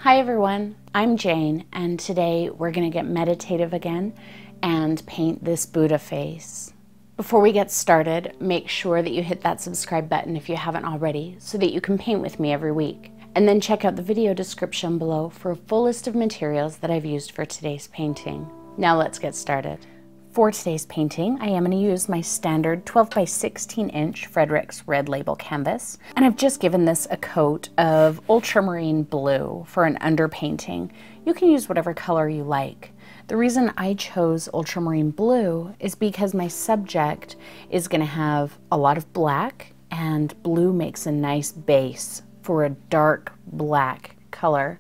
Hi everyone, I'm Jane, and today we're going to get meditative again and paint this Buddha face. Before we get started, make sure that you hit that subscribe button if you haven't already so that you can paint with me every week. And then check out the video description below for a full list of materials that I've used for today's painting. Now let's get started. For today's painting, I am going to use my standard 12 by 16 inch Frederick's Red Label canvas, and I've just given this a coat of ultramarine blue for an underpainting. You can use whatever color you like. The reason I chose ultramarine blue is because my subject is going to have a lot of black, and blue makes a nice base for a dark black color,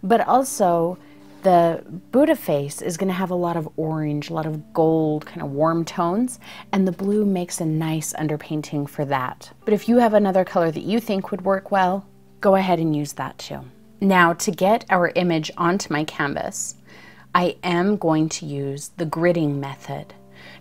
but also the Buddha face is going to have a lot of orange, a lot of gold, kind of warm tones, and the blue makes a nice underpainting for that. But if you have another color that you think would work well, go ahead and use that too. Now, to get our image onto my canvas, I am going to use the gridding method.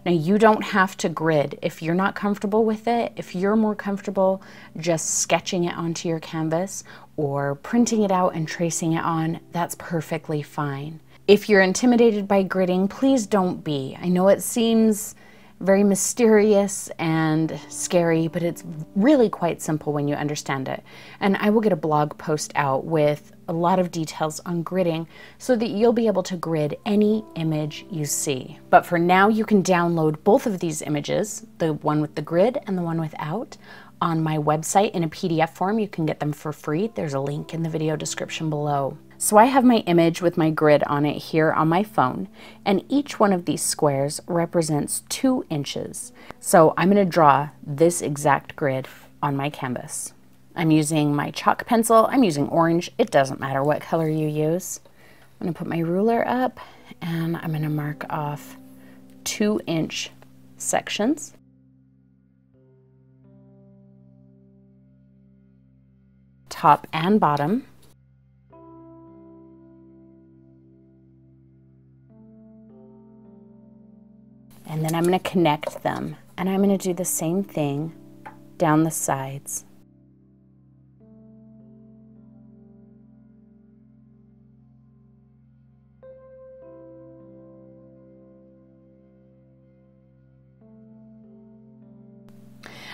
Now, you don't have to grid if you're not comfortable with it. If you're more comfortable just sketching it onto your canvas or printing it out and tracing it on, that's perfectly fine. If you're intimidated by gridding, please don't be. I know it seems very mysterious and scary, but it's really quite simple when you understand it. And I will get a blog post out with a lot of details on gridding so that you'll be able to grid any image you see. But for now, you can download both of these images, the one with the grid and the one without, on my website in a PDF form. You can get them for free. There's a link in the video description below. So I have my image with my grid on it here on my phone, and each one of these squares represents 2 inches. So I'm going to draw this exact grid on my canvas. I'm using my chalk pencil. I'm using orange. It doesn't matter what color you use. I'm going to put my ruler up, and I'm going to mark off 2-inch sections. Top and bottom. And then I'm going to connect them, and I'm going to do the same thing down the sides.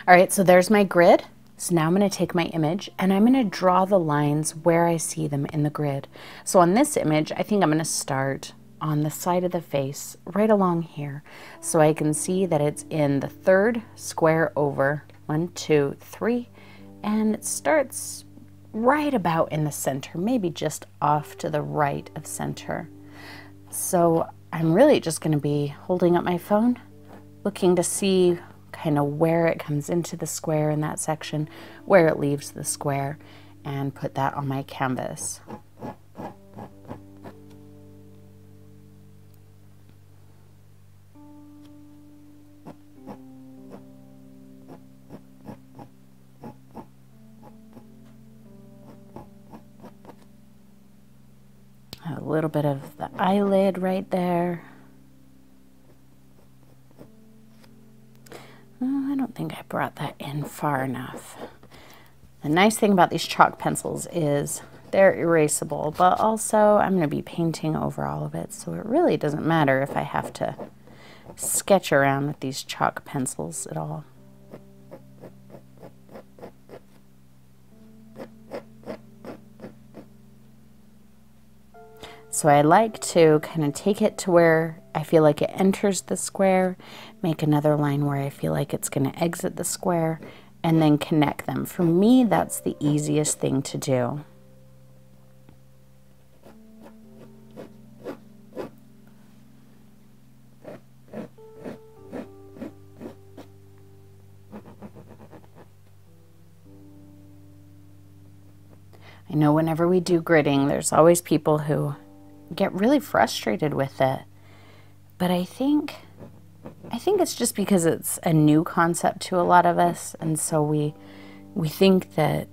All right, so there's my grid. So now I'm going to take my image and I'm going to draw the lines where I see them in the grid. So on this image, I think I'm going to start on the side of the face right along here, so I can see that it's in the 3rd square over, 1, 2, 3, and it starts right about in the center, maybe just off to the right of center. So I'm really just going to be holding up my phone, looking to see kind of where it comes into the square in that section, where it leaves the square, and put that on my canvas. A little bit of the eyelid right there. Oh, I don't think I brought that in far enough. The nice thing about these chalk pencils is they're erasable, but also I'm going to be painting over all of it, so it really doesn't matter if I have to sketch around with these chalk pencils at all. So I like to kind of take it to where I feel like it enters the square, make another line where I feel like it's going to exit the square, and then connect them. For me, that's the easiest thing to do. I know whenever we do gridding, there's always people who get really frustrated with it, but I think it's just because it's a new concept to a lot of us, and so we think that,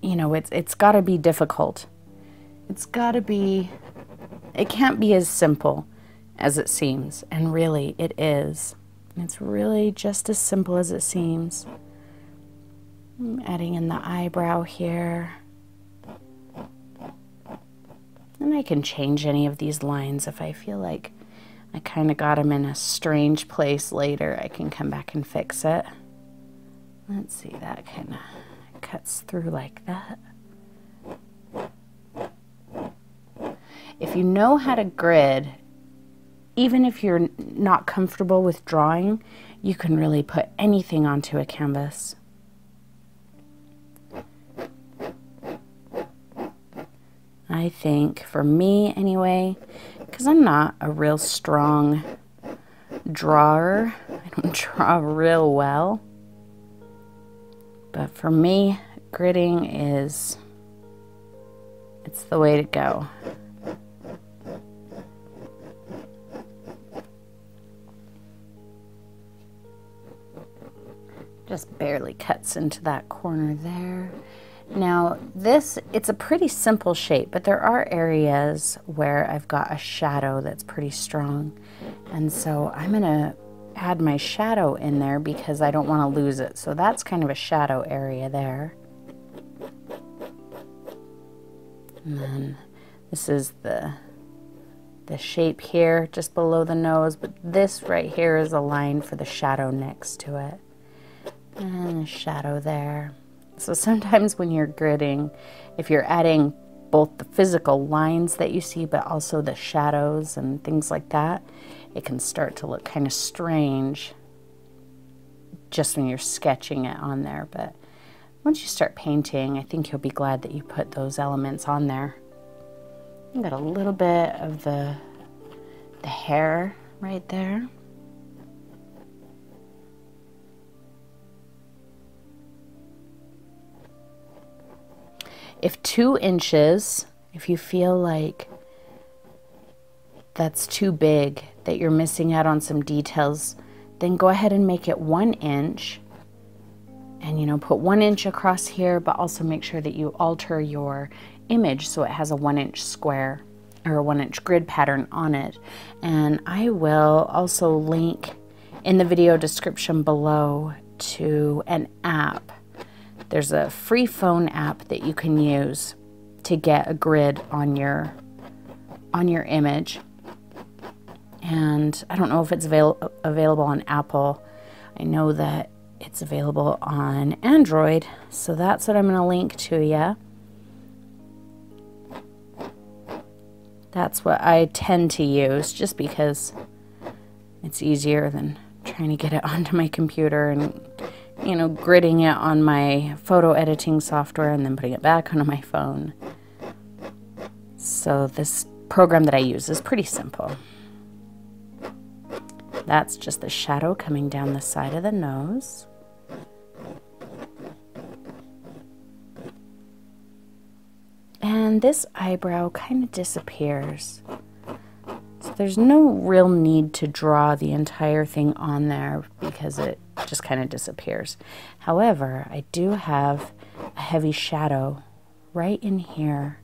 you know, it's got to be difficult. It can't be as simple as it seems, and really it is. It's really just as simple as it seems. I'm adding in the eyebrow here. can change any of these lines if I feel like I kind of got them in a strange place later. I can come back and fix it. Let's see, that kind of cuts through like that. If you know how to grid, even if you're not comfortable with drawing, you can really put anything onto a canvas. I think, for me anyway, because I'm not a real strong drawer, I don't draw real well, but for me, gridding it's the way to go. Just barely cuts into that corner there. Now it's a pretty simple shape, but there are areas where I've got a shadow that's pretty strong. And so I'm gonna add my shadow in there because I don't wanna lose it. So that's kind of a shadow area there. And then this is the shape here just below the nose, but this right here is a line for the shadow next to it. And a shadow there. So sometimes when you're gridding, if you're adding both the physical lines that you see, but also the shadows and things like that, it can start to look kind of strange just when you're sketching it on there. But once you start painting, I think you'll be glad that you put those elements on there. I've got a little bit of the hair right there. If 2 inches, if you feel like that's too big, that you're missing out on some details, then go ahead and make it 1 inch. And, you know, put 1 inch across here, but also make sure that you alter your image so it has a 1 inch square or a 1 inch grid pattern on it. And I will also link in the video description below to an app. There's a free phone app that you can use to get a grid on your image. And I don't know if it's available on Apple. I know that it's available on Android, so that's what I'm going to link to you. That's what I tend to use just because it's easier than trying to get it onto my computer and, you know, gridding it on my photo editing software and then putting it back onto my phone. So this program that I use is pretty simple. That's just the shadow coming down the side of the nose. And this eyebrow kind of disappears. So there's no real need to draw the entire thing on there because it just kind of disappears. However, I do have a heavy shadow right in here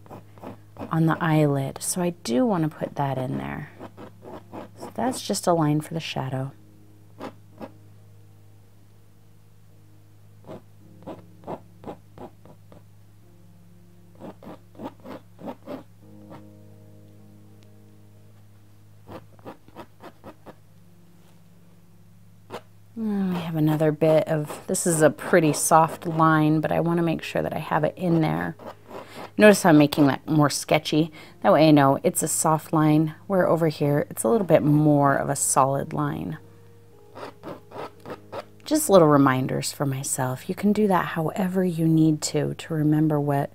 on the eyelid, so I do want to put that in there. So that's just a line for the shadow. We have another bit of, this is a pretty soft line, but I want to make sure that I have it in there. Notice how I'm making that more sketchy. That way I know it's a soft line, where over here it's a little bit more of a solid line. Just little reminders for myself. You can do that however you need to remember what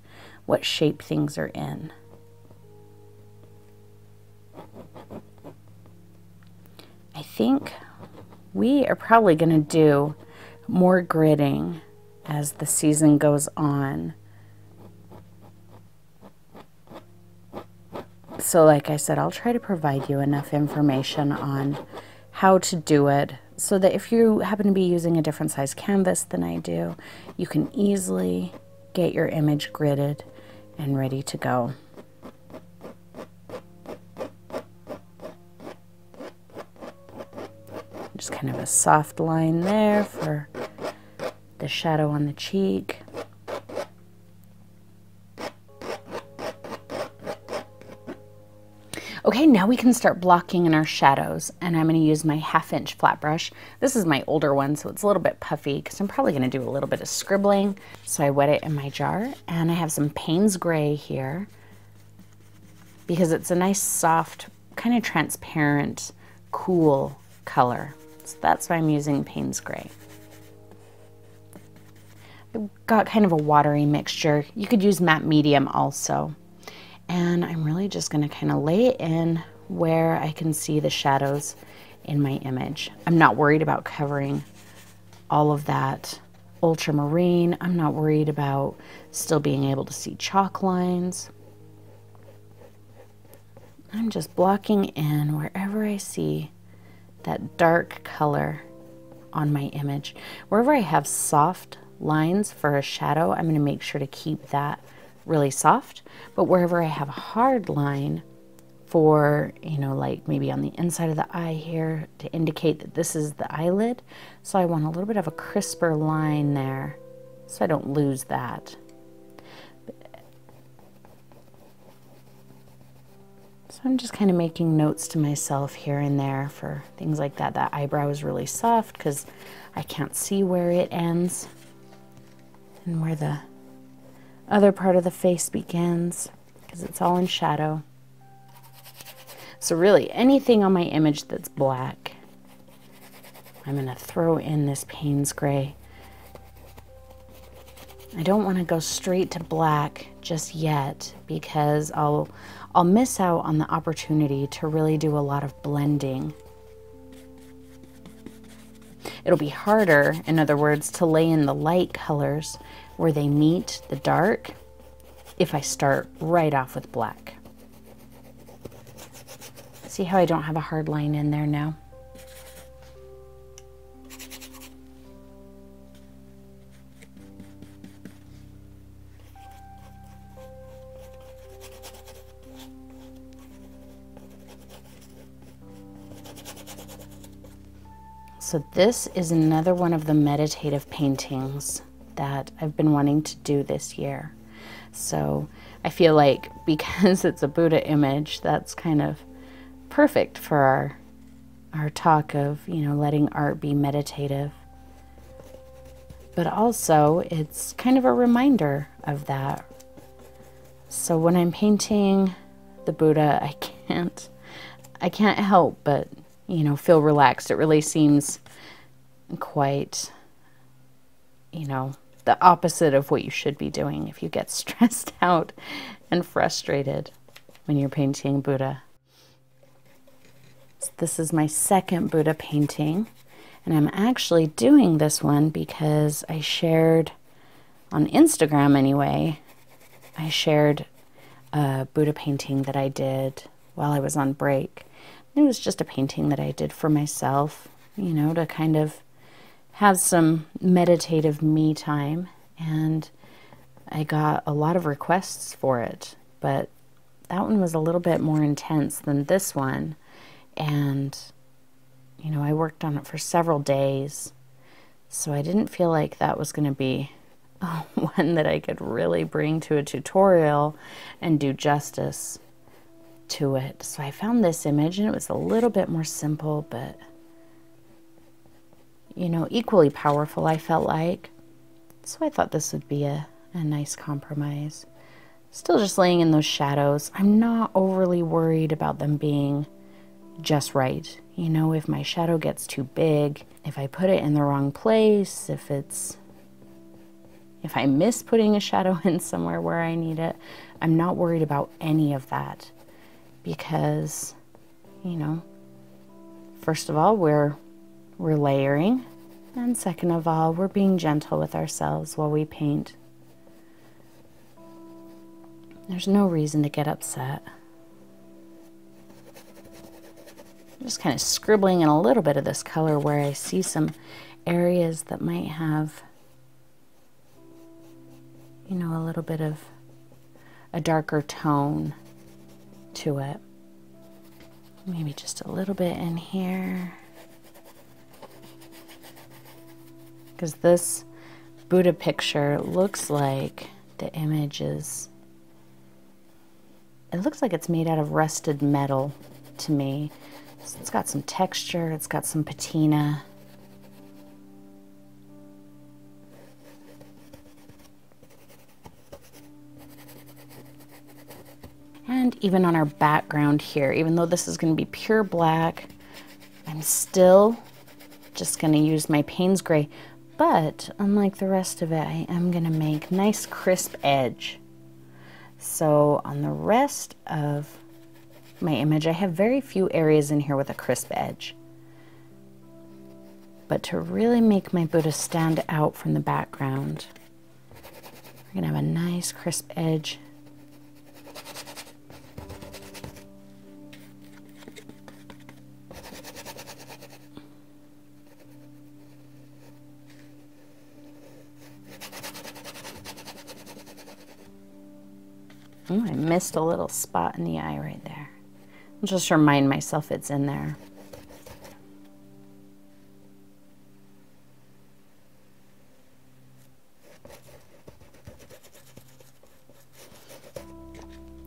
shape things are in. I think we are probably going to do more gridding as the season goes on. So like I said, I'll try to provide you enough information on how to do it so that if you happen to be using a different size canvas than I do, you can easily get your image gridded and ready to go. Just kind of a soft line there for the shadow on the cheek. Okay, now we can start blocking in our shadows, and I'm going to use my 1/2 inch flat brush. This is my older one, so it's a little bit puffy because I'm probably going to do a little bit of scribbling. So I wet it in my jar, and I have some Payne's Gray here because it's a nice, soft, kind of transparent, cool color. So that's why I'm using Payne's Gray. I've got kind of a watery mixture. You could use matte medium also. And I'm really just going to kind of lay it in where I can see the shadows in my image. I'm not worried about covering all of that ultramarine. I'm not worried about still being able to see chalk lines. I'm just blocking in wherever I see that dark color on my image. Wherever I have soft lines for a shadow, I'm going to make sure to keep that really soft, but wherever I have a hard line for, you know, like maybe on the inside of the eye here to indicate that this is the eyelid, so I want a little bit of a crisper line there so I don't lose that. So I'm just kind of making notes to myself here and there for things like that. That eyebrow is really soft because I can't see where it ends and where the other part of the face begins because it's all in shadow. So really anything on my image that's black, I'm going to throw in this Payne's Gray. I don't want to go straight to black just yet because I'll miss out on the opportunity to really do a lot of blending. It'll be harder, in other words, to lay in the light colors where they meet the dark if I start right off with black. See how I don't have a hard line in there now? So this is another one of the meditative paintings that I've been wanting to do this year. So I feel like because it's a Buddha image, that's kind of perfect for our talk of, you know, letting art be meditative. But also it's kind of a reminder of that. So when I'm painting the Buddha, I can't help but, you know, feel relaxed. It really seems quite, you know, the opposite of what you should be doing if you get stressed out and frustrated when you're painting Buddha. So this is my second Buddha painting, and I'm actually doing this one because I shared on Instagram anyway, I shared a Buddha painting that I did while I was on break. It was just a painting that I did for myself, you know, to kind of have some meditative me time, and I got a lot of requests for it, but that one was a little bit more intense than this one, and you know, I worked on it for several days, so I didn't feel like that was going to be one that I could really bring to a tutorial and do justice to it. So I found this image, and it was a little bit more simple, but you know, equally powerful, I felt like. So I thought this would be a nice compromise. Still just laying in those shadows. I'm not overly worried about them being just right. You know, if my shadow gets too big, if I put it in the wrong place, if I miss putting a shadow in somewhere where I need it, I'm not worried about any of that because, you know, first of all, we're layering, and second of all, we're being gentle with ourselves while we paint. There's no reason to get upset. I'm just kind of scribbling in a little bit of this color where I see some areas that might have, you know, a little bit of a darker tone to it. Maybe just a little bit in here. Because this Buddha picture looks like the image is it looks like it's made out of rusted metal to me. So it's got some texture, it's got some patina. And even on our background here, even though this is going to be pure black, I'm still just going to use my Payne's gray. But unlike the rest of it, I am going to make nice crisp edge. So on the rest of my image, I have very few areas in here with a crisp edge. But to really make my Buddha stand out from the background, we're going to have a nice crisp edge. Oh, I missed a little spot in the eye right there. I'll just remind myself it's in there.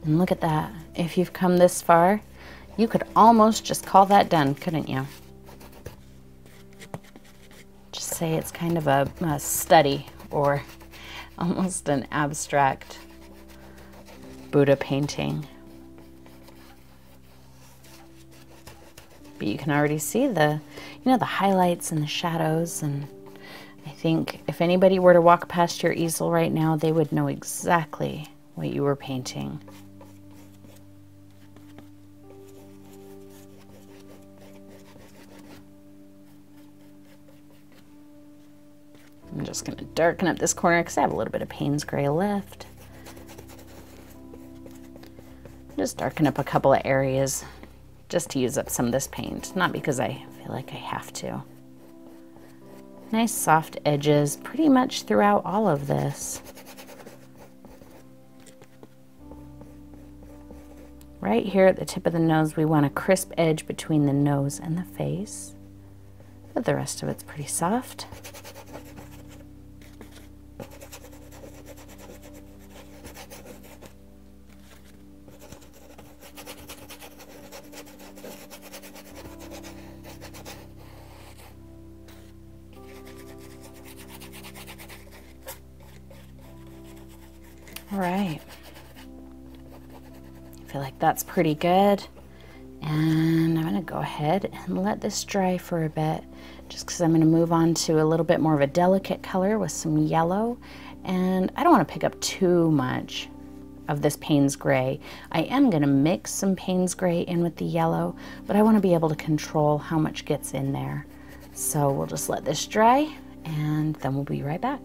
And look at that. If you've come this far, you could almost just call that done, couldn't you? Just say it's kind of a study or almost an abstract Buddha painting. But you can already see the highlights and the shadows, and I think if anybody were to walk past your easel right now, they would know exactly what you were painting. I'm just going to darken up this corner because I have a little bit of Payne's gray left. Just darken up a couple of areas just to use up some of this paint, not because I feel like I have to. Nice soft edges pretty much throughout all of this. Right here at the tip of the nose, we want a crisp edge between the nose and the face, but the rest of it's pretty soft. All right, I feel like that's pretty good. And I'm gonna go ahead and let this dry for a bit, just because I'm gonna move on to a little bit more of a delicate color with some yellow. And I don't wanna pick up too much of this Payne's gray. I am gonna mix some Payne's gray in with the yellow, but I wanna be able to control how much gets in there. So we'll just let this dry and then we'll be right back.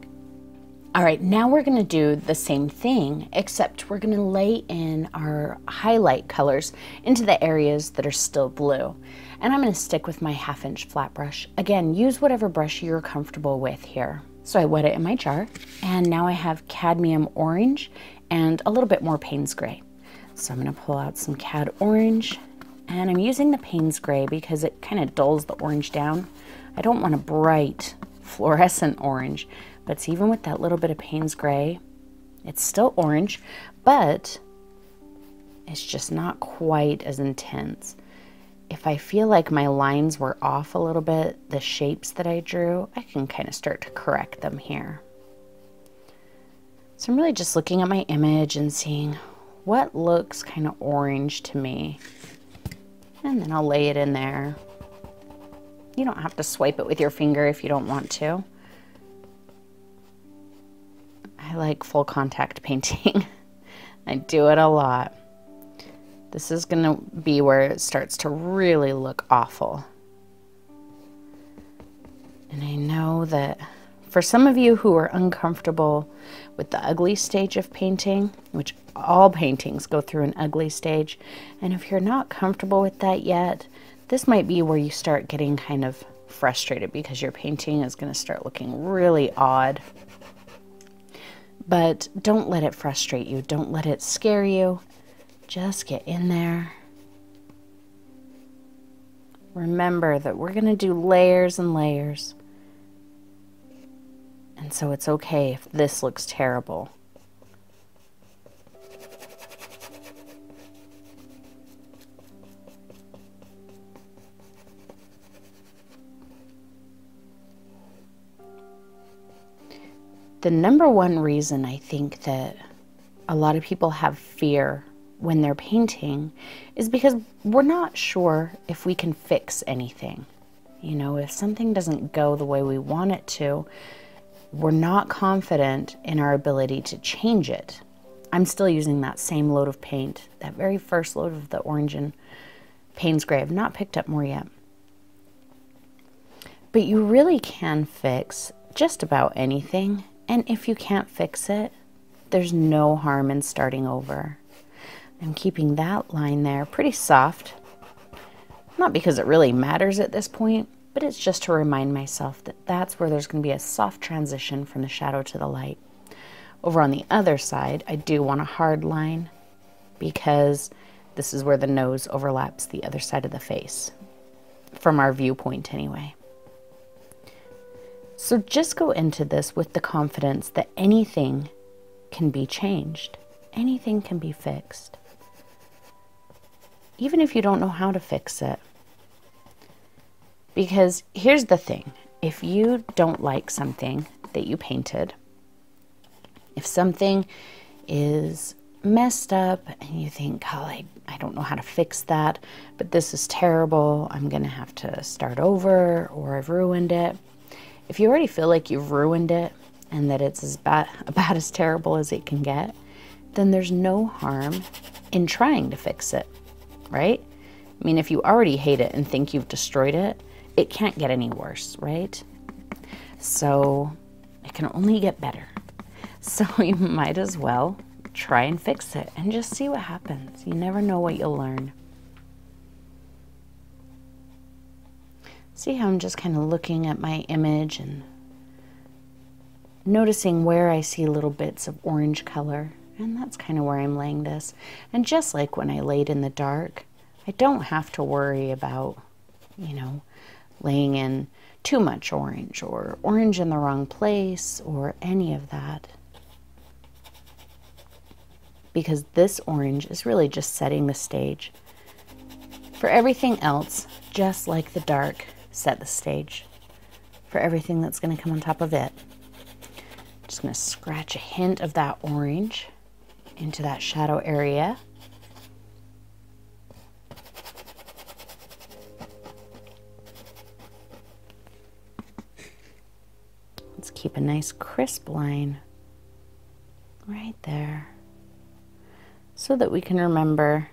All right, now we're gonna do the same thing, except we're gonna lay in our highlight colors into the areas that are still blue. And I'm gonna stick with my 1/2" flat brush. Again, use whatever brush you're comfortable with here. So I wet it in my jar, and now I have cadmium orange and a little bit more Payne's gray. So I'm gonna pull out some cad orange, and I'm using the Payne's gray because it kind of dulls the orange down. I don't want a bright fluorescent orange, but even with that little bit of Payne's gray, it's still orange, but it's just not quite as intense. If I feel like my lines were off a little bit, the shapes that I drew, I can kind of start to correct them here. So I'm really just looking at my image and seeing what looks kind of orange to me. And then I'll lay it in there. You don't have to swipe it with your finger if you don't want to. I like full contact painting. I do it a lot. This is gonna be where it starts to really look awful. And I know that for some of you who are uncomfortable with the ugly stage of painting, which all paintings go through an ugly stage, and if you're not comfortable with that yet, this might be where you start getting kind of frustrated because your painting is gonna start looking really odd. But don't let it frustrate you. Don't let it scare you. Just get in there. Remember that we're gonna do layers and layers. And so it's okay if this looks terrible. The number one reason I think that a lot of people have fear when they're painting is because we're not sure if we can fix anything. You know, if something doesn't go the way we want it to, we're not confident in our ability to change it. I'm still using that same load of paint, that very first load of the orange and Payne's Gray. I've not picked up more yet. But you really can fix just about anything, and if you can't fix it, there's no harm in starting over. I'm keeping that line there pretty soft, not because it really matters at this point, but it's just to remind myself that that's where there's going to be a soft transition from the shadow to the light. Over on the other side, I do want a hard line because this is where the nose overlaps the other side of the face, from our viewpoint anyway. So just go into this with the confidence that anything can be changed. Anything can be fixed. Even if you don't know how to fix it. Because here's the thing. If you don't like something that you painted, if something is messed up and you think, oh, I don't know how to fix that, but this is terrible, I'm going to have to start over, or I've ruined it. If you already feel like you've ruined it and that it's about as terrible as it can get, then there's no harm in trying to fix it, right? I mean, if you already hate it and think you've destroyed it, it can't get any worse, right? So it can only get better. So you might as well try and fix it and just see what happens. You never know what you'll learn. See how I'm just kind of looking at my image and noticing where I see little bits of orange color. And that's kind of where I'm laying this. And just like when I laid in the dark, I don't have to worry about, you know, laying in too much orange or orange in the wrong place or any of that. Because this orange is really just setting the stage for everything else, just like the dark set the stage for everything that's going to come on top of it. Just going to scratch a hint of that orange into that shadow area. Let's keep a nice crisp line right there so that we can remember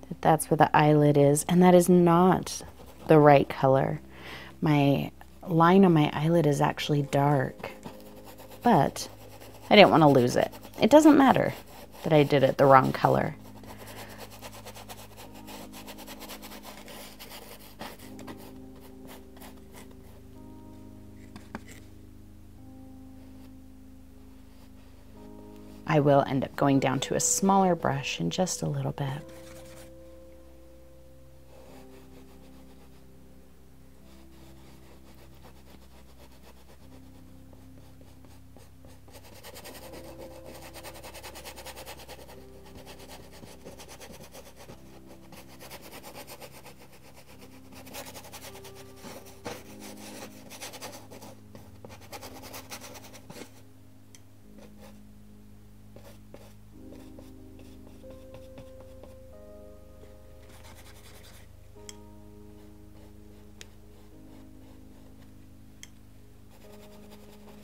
that that's where the eyelid is, and that is not the right color. My line on my eyelid is actually dark, but I didn't want to lose it. It doesn't matter that I did it the wrong color. I will end up going down to a smaller brush in just a little bit.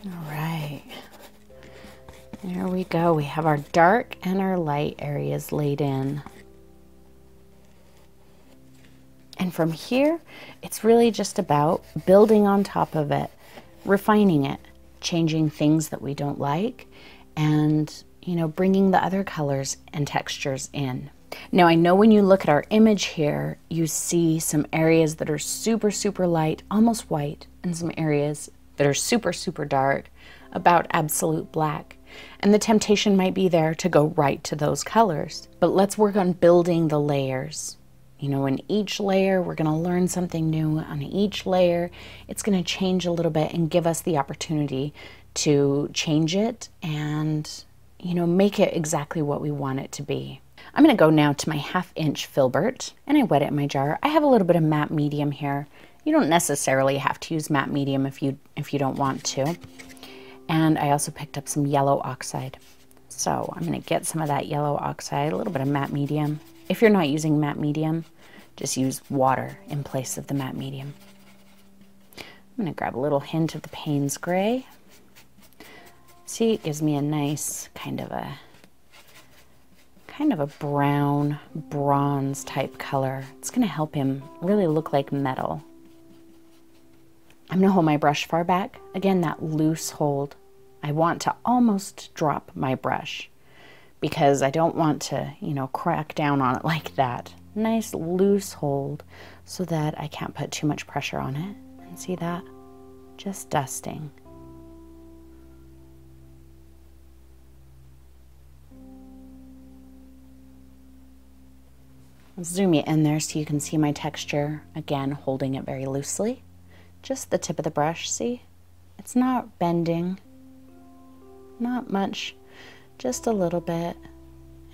All right, there we go. We have our dark and our light areas laid in. And from here, it's really just about building on top of it, refining it, changing things that we don't like, and, you know, bringing the other colors and textures in. Now, I know when you look at our image here, you see some areas that are super, super light, almost white, and some areas that are super, super dark, about absolute black. And the temptation might be there to go right to those colors. But let's work on building the layers. You know, in each layer, we're gonna learn something new. On each layer, it's gonna change a little bit and give us the opportunity to change it and, you know, make it exactly what we want it to be. I'm gonna go now to my 1/2 inch filbert, and I wet it in my jar. I have a little bit of matte medium here. You don't necessarily have to use matte medium if you don't want to. And I also picked up some yellow oxide. So I'm going to get some of that yellow oxide, a little bit of matte medium. If you're not using matte medium, just use water in place of the matte medium. I'm going to grab a little hint of the Payne's Gray. See, it gives me a nice kind of a brown bronze type color. It's going to help him really look like metal. I'm going to hold my brush far back. Again, that loose hold. I want to almost drop my brush because I don't want to, you know, crack down on it like that. Nice loose hold so that I can't put too much pressure on it. And see that? Just dusting. I'll zoom you in there so you can see my texture. Again, holding it very loosely. Just the tip of the brush, see? It's not bending. Not much, just a little bit.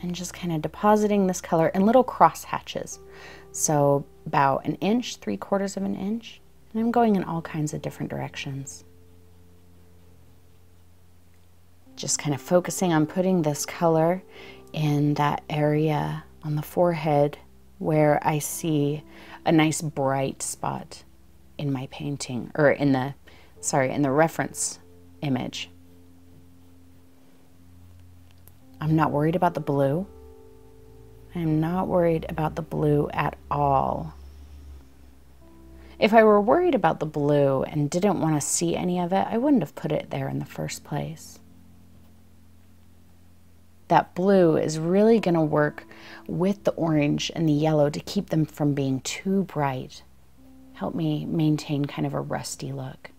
And just kind of depositing this color in little cross hatches. So about 1 inch, 3/4 of an inch. And I'm going in all kinds of different directions. Just kind of focusing on putting this color in that area on the forehead where I see a nice bright spot in my painting, or in the reference image. I'm not worried about the blue. I'm not worried about the blue at all. If I were worried about the blue and didn't want to see any of it, I wouldn't have put it there in the first place. That blue is really going to work with the orange and the yellow to keep them from being too bright. Help me maintain kind of a rusty look.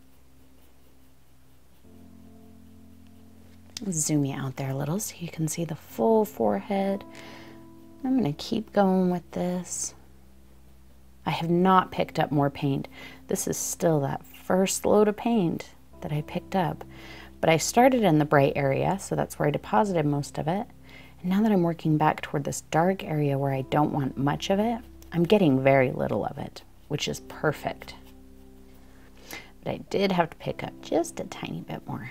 Zoom you out there a little so you can see the full forehead. I'm going to keep going with this. I have not picked up more paint. This is still that first load of paint that I picked up. But I started in the bright area, so that's where I deposited most of it. And now that I'm working back toward this dark area where I don't want much of it, I'm getting very little of it, which is perfect. But I did have to pick up just a tiny bit more.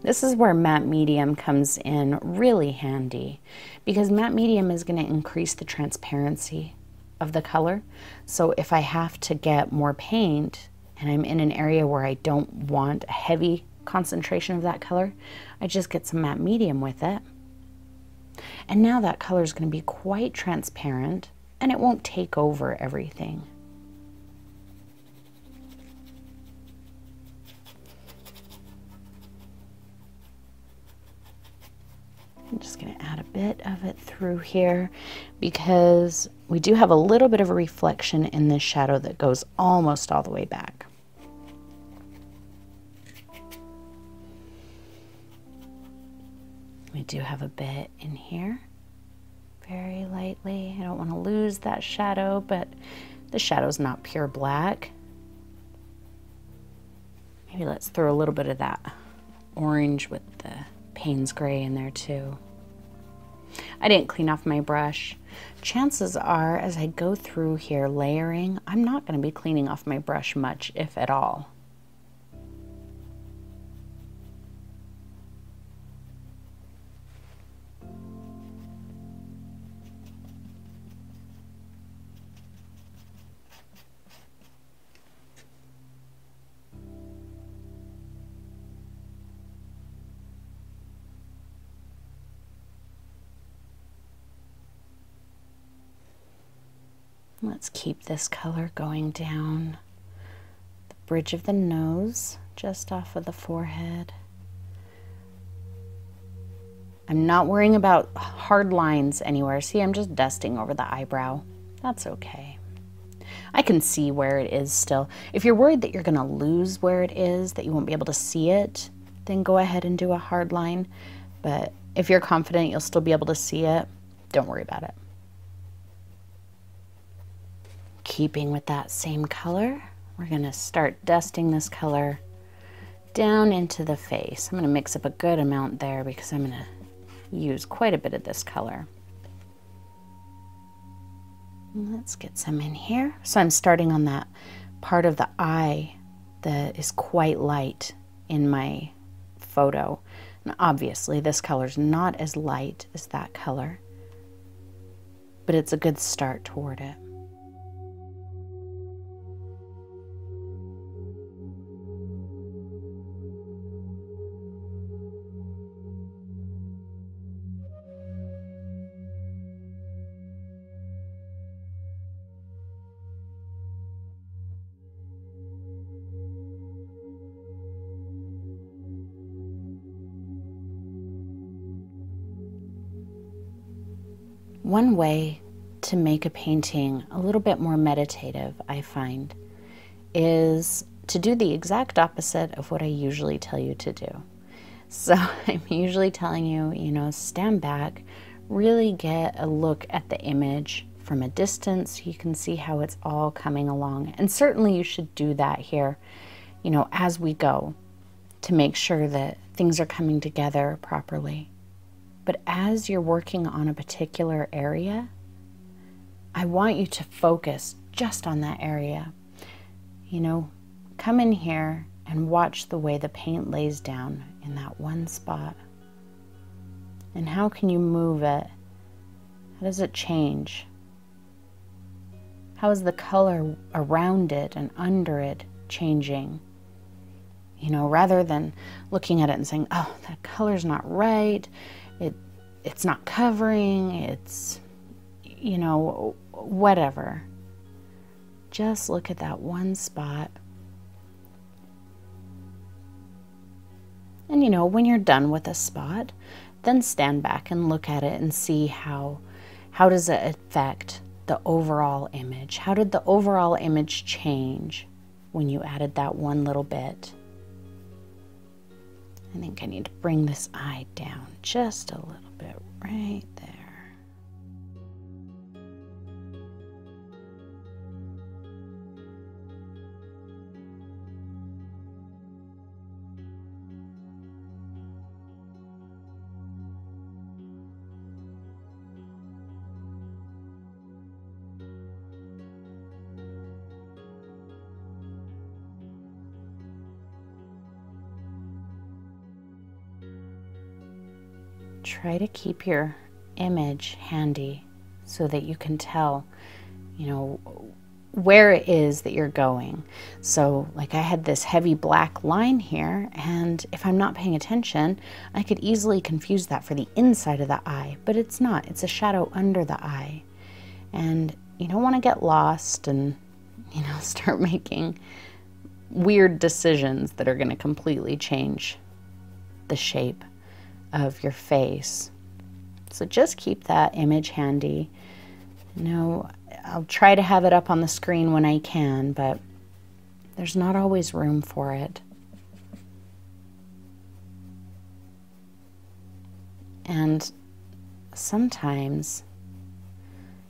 This is where matte medium comes in really handy, because matte medium is going to increase the transparency of the color. So if I have to get more paint and I'm in an area where I don't want a heavy concentration of that color, I just get some matte medium with it. And now that color is going to be quite transparent and it won't take over everything. I'm just going to add a bit of it through here because we do have a little bit of a reflection in this shadow that goes almost all the way back. We do have a bit in here, very lightly. I don't want to lose that shadow, but the shadow's not pure black. Maybe let's throw a little bit of that orange with the Payne's Gray in there too. I didn't clean off my brush. Chances are, as I go through here layering, I'm not going to be cleaning off my brush much, if at all. Let's keep this color going down the bridge of the nose, just off of the forehead. I'm not worrying about hard lines anywhere. See, I'm just dusting over the eyebrow. That's okay. I can see where it is still. If you're worried that you're going to lose where it is, that you won't be able to see it, then go ahead and do a hard line. But if you're confident you'll still be able to see it, don't worry about it. Keeping with that same color, we're going to start dusting this color down into the face. I'm going to mix up a good amount there because I'm going to use quite a bit of this color. Let's get some in here. So I'm starting on that part of the eye that is quite light in my photo. And obviously this color's not as light as that color, but it's a good start toward it. One way to make a painting a little bit more meditative, I find, is to do the exact opposite of what I usually tell you to do. So I'm usually telling you, stand back, really get a look at the image from a distance. You can see how it's all coming along. And certainly you should do that here, as we go, to make sure that things are coming together properly. But as you're working on a particular area, I want you to focus just on that area. Come in here and watch the way the paint lays down in that one spot. And how can you move it? How does it change? How is the color around it and under it changing? Rather than looking at it and saying, oh, that color's not right, it's not covering, it's, whatever. Just look at that one spot. And when you're done with a spot, then stand back and look at it and see how does it affect the overall image? How did the overall image change when you added that one little bit? I think I need to bring this eye down just a little bit right there. Try to keep your image handy so that you can tell, where it is that you're going. So like I had this heavy black line here, and if I'm not paying attention, I could easily confuse that for the inside of the eye, but it's not. It's a shadow under the eye. And you don't want to get lost and, start making weird decisions that are going to completely change the shape of your face. So just keep that image handy. I'll try to have it up on the screen when I can, but there's not always room for it. And sometimes,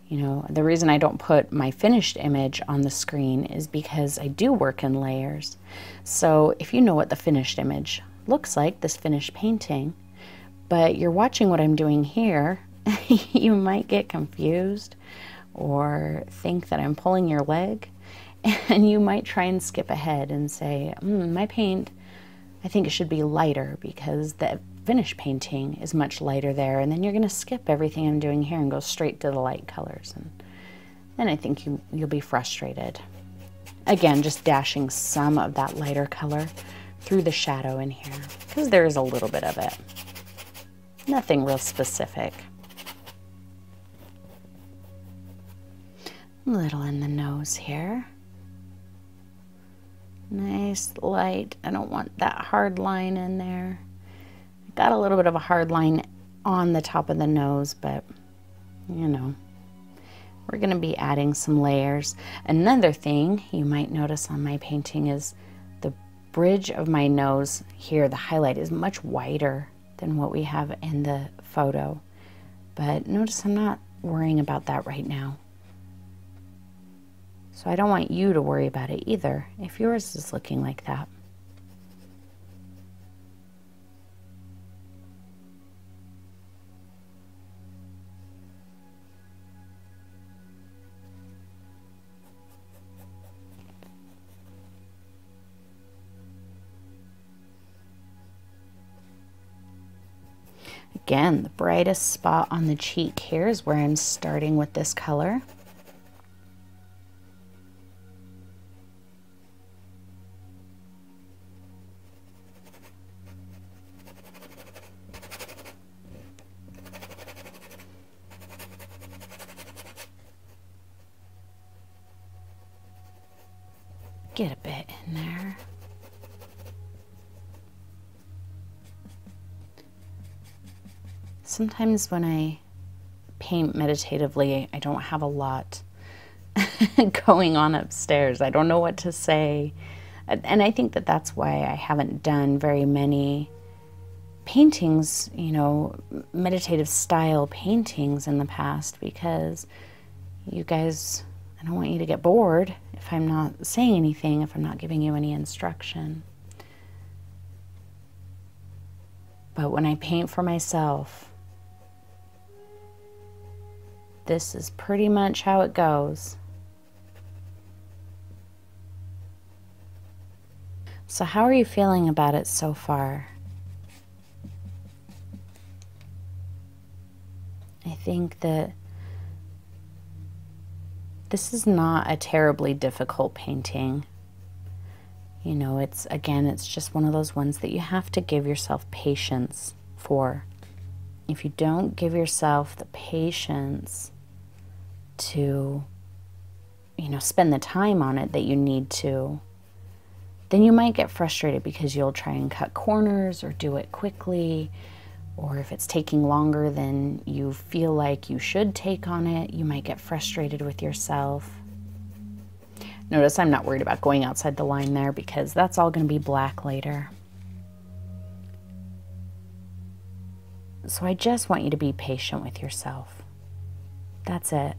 the reason I don't put my finished image on the screen is because I do work in layers. So if you know what the finished image looks like, this finished painting, but you're watching what I'm doing here, you might get confused or think that I'm pulling your leg, and you might try and skip ahead and say, my paint, I think it should be lighter because the finished painting is much lighter there, and then you're going to skip everything I'm doing here and go straight to the light colors, and then I think you'll be frustrated. Again, just dashing some of that lighter color through the shadow in here, because there is a little bit of it. Nothing real specific. A little in the nose here. Nice light. I don't want that hard line in there. I got a little bit of a hard line on the top of the nose, but we're going to be adding some layers. Another thing you might notice on my painting is the bridge of my nose here, the highlight is much wider than what we have in the photo. But notice I'm not worrying about that right now. So I don't want you to worry about it either if yours is looking like that. Again, the brightest spot on the cheek here is where I'm starting with this color. Get a bit in there. Sometimes when I paint meditatively, I don't have a lot going on upstairs. I don't know what to say. And I think that that's why I haven't done very many paintings, you know, meditative style paintings in the past, because you guys, I don't want you to get bored if I'm not saying anything, if I'm not giving you any instruction. But when I paint for myself, this is pretty much how it goes. So how are you feeling about it so far? I think that this is not a terribly difficult painting. You know, it's just one of those ones that you have to give yourself patience for. If you don't give yourself the patience to, you know, spend the time on it that you need to, then you might get frustrated because you'll try and cut corners or do it quickly, or if it's taking longer than you feel like you should take on it, you might get frustrated with yourself. Notice I'm not worried about going outside the line there because that's all going to be black later. So I just want you to be patient with yourself. That's it.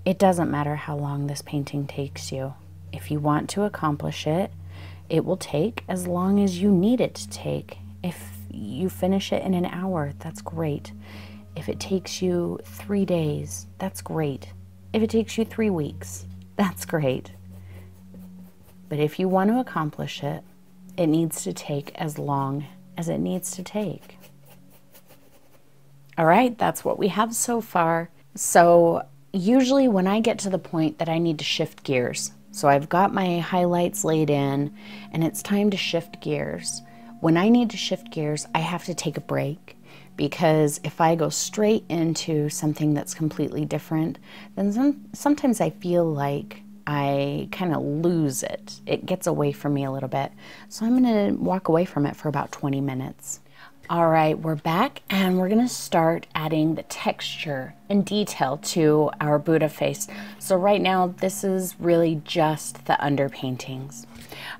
It doesn't matter how long this painting takes you. If you want to accomplish it, it will take as long as you need it to take. If you finish it in an hour, that's great. If it takes you 3 days, that's great. If it takes you 3 weeks, that's great. But if you want to accomplish it, it needs to take as long as it needs to take. All right, that's what we have so far. So usually when I get to the point that I need to shift gears, so I've got my highlights laid in and it's time to shift gears. When I need to shift gears, I have to take a break, because if I go straight into something that's completely different, then sometimes I feel like I kind of lose it. It gets away from me a little bit. So I'm going to walk away from it for about 20 minutes. All right, we're back and we're gonna start adding the texture and detail to our Buddha face. So right now, this is really just the underpaintings.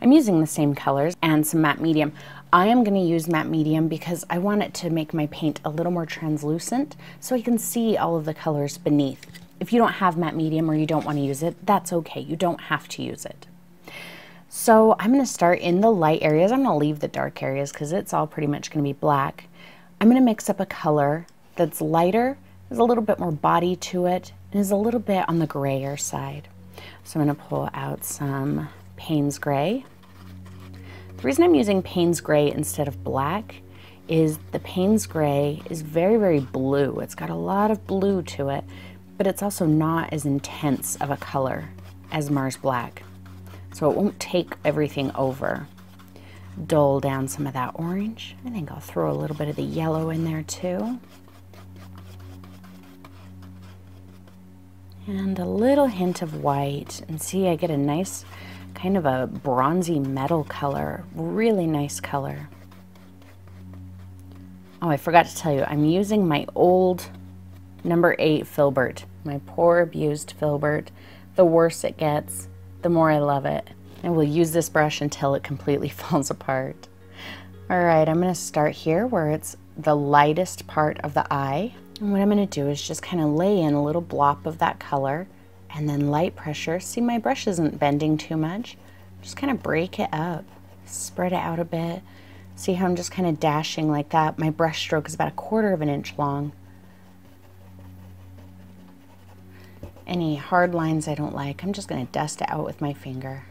I'm using the same colors and some matte medium. I am gonna use matte medium because I want it to make my paint a little more translucent so I can see all of the colors beneath. If you don't have matte medium or you don't wanna use it, that's okay, you don't have to use it. So I'm going to start in the light areas. I'm going to leave the dark areas because it's all pretty much going to be black. I'm going to mix up a color that's lighter, has a little bit more body to it, and is a little bit on the grayer side. So I'm going to pull out some Payne's Gray. The reason I'm using Payne's Gray instead of black is the Payne's Gray is very, very blue. It's got a lot of blue to it, but it's also not as intense of a color as Mars Black. So it won't take everything over. Dull down some of that orange. I think I'll throw a little bit of the yellow in there too. And a little hint of white. And see, I get a nice kind of a bronzy metal color. Really nice color. Oh, I forgot to tell you, I'm using my old number 8 filbert. My poor abused filbert. The worse it gets, the more I love it. And we'll use this brush until it completely falls apart. All right, I'm gonna start here where it's the lightest part of the eye. And what I'm gonna do is just kind of lay in a little blop of that color and then light pressure. See, my brush isn't bending too much. Just kind of break it up, spread it out a bit. See how I'm just kind of dashing like that? My brush stroke is about 1/4 of an inch long. Any hard lines I don't like, I'm just going to dust it out with my finger.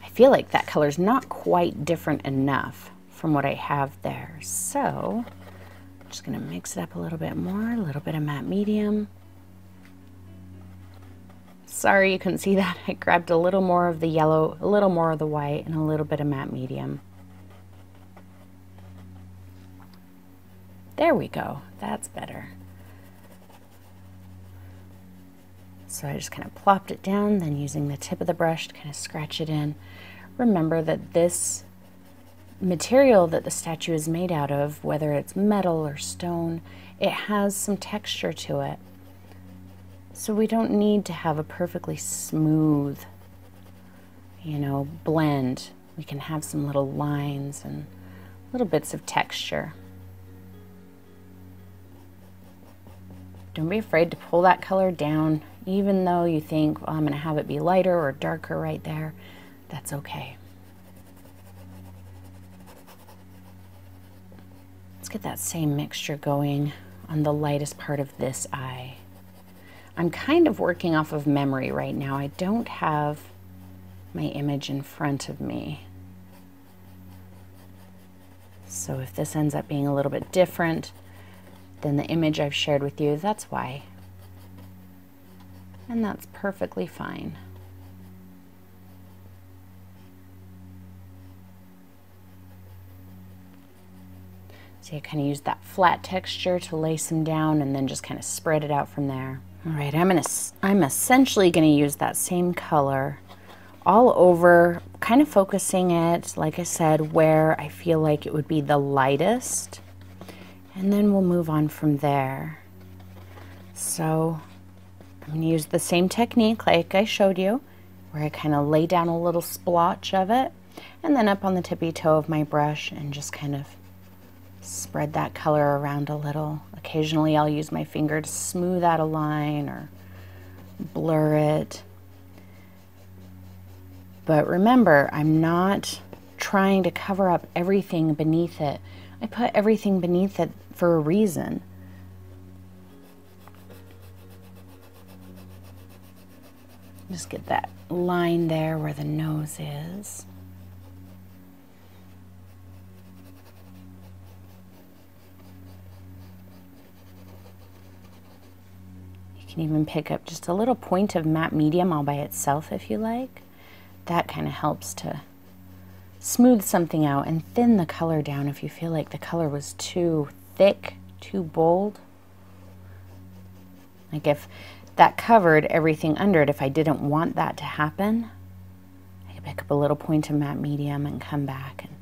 I feel like that color's not quite different enough from what I have there. So I'm just gonna mix it up a little bit more, a little bit of matte medium. Sorry you couldn't see that. I grabbed a little more of the yellow, a little more of the white, and a little bit of matte medium. There we go, that's better. So I just kind of plopped it down, then using the tip of the brush to kind of scratch it in. Remember that this material that the statue is made out of, whether it's metal or stone, it has some texture to it. So we don't need to have a perfectly smooth, you know, blend. We can have some little lines and little bits of texture. Don't be afraid to pull that color down, even though you think, well, I'm going to have it be lighter or darker right there. That's okay. Let's get that same mixture going on the lightest part of this eye. I'm kind of working off of memory right now. I don't have my image in front of me. So if this ends up being a little bit different than the image I've shared with you, that's why. And that's perfectly fine. See, I kind of used that flat texture to lace them down and then just kind of spread it out from there. All right, I'm essentially gonna use that same color all over, kind of focusing it, like I said, where I feel like it would be the lightest. And then we'll move on from there. So I'm going to use the same technique like I showed you, where I kind of lay down a little splotch of it, and then up on the tippy toe of my brush and just kind of spread that color around a little. Occasionally I'll use my finger to smooth out a line or blur it. But remember, I'm not trying to cover up everything beneath it. I put everything beneath it for a reason. Just get that line there where the nose is. You can even pick up just a little point of matte medium all by itself if you like. That kind of helps to smooth something out and thin the color down if you feel like the color was too thick, too bold. Like if that covered everything under it, if I didn't want that to happen, I could pick up a little point of matte medium and come back and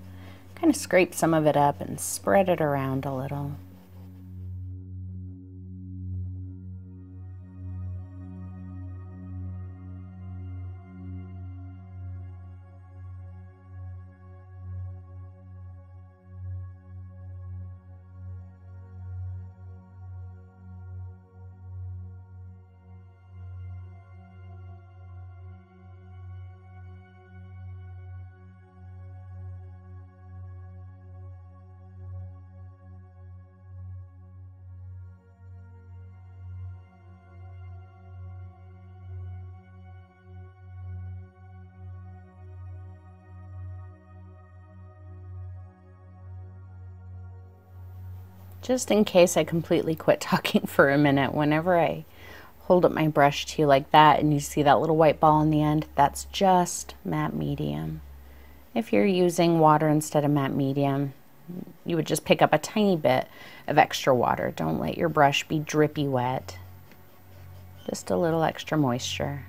kind of scrape some of it up and spread it around a little. Just in case I completely quit talking for a minute, whenever I hold up my brush to you like that and you see that little white ball in the end, that's just matte medium. If you're using water instead of matte medium, you would just pick up a tiny bit of extra water. Don't let your brush be drippy wet. Just a little extra moisture.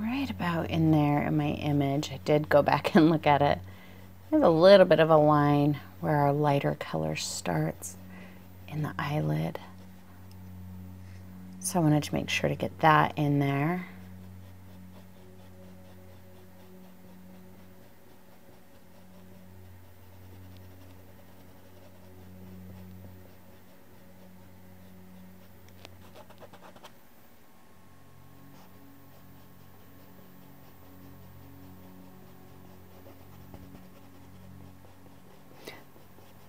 Right about in there in my image, I did go back and look at it. I have a little bit of a line where our lighter color starts in the eyelid. So I wanted to make sure to get that in there.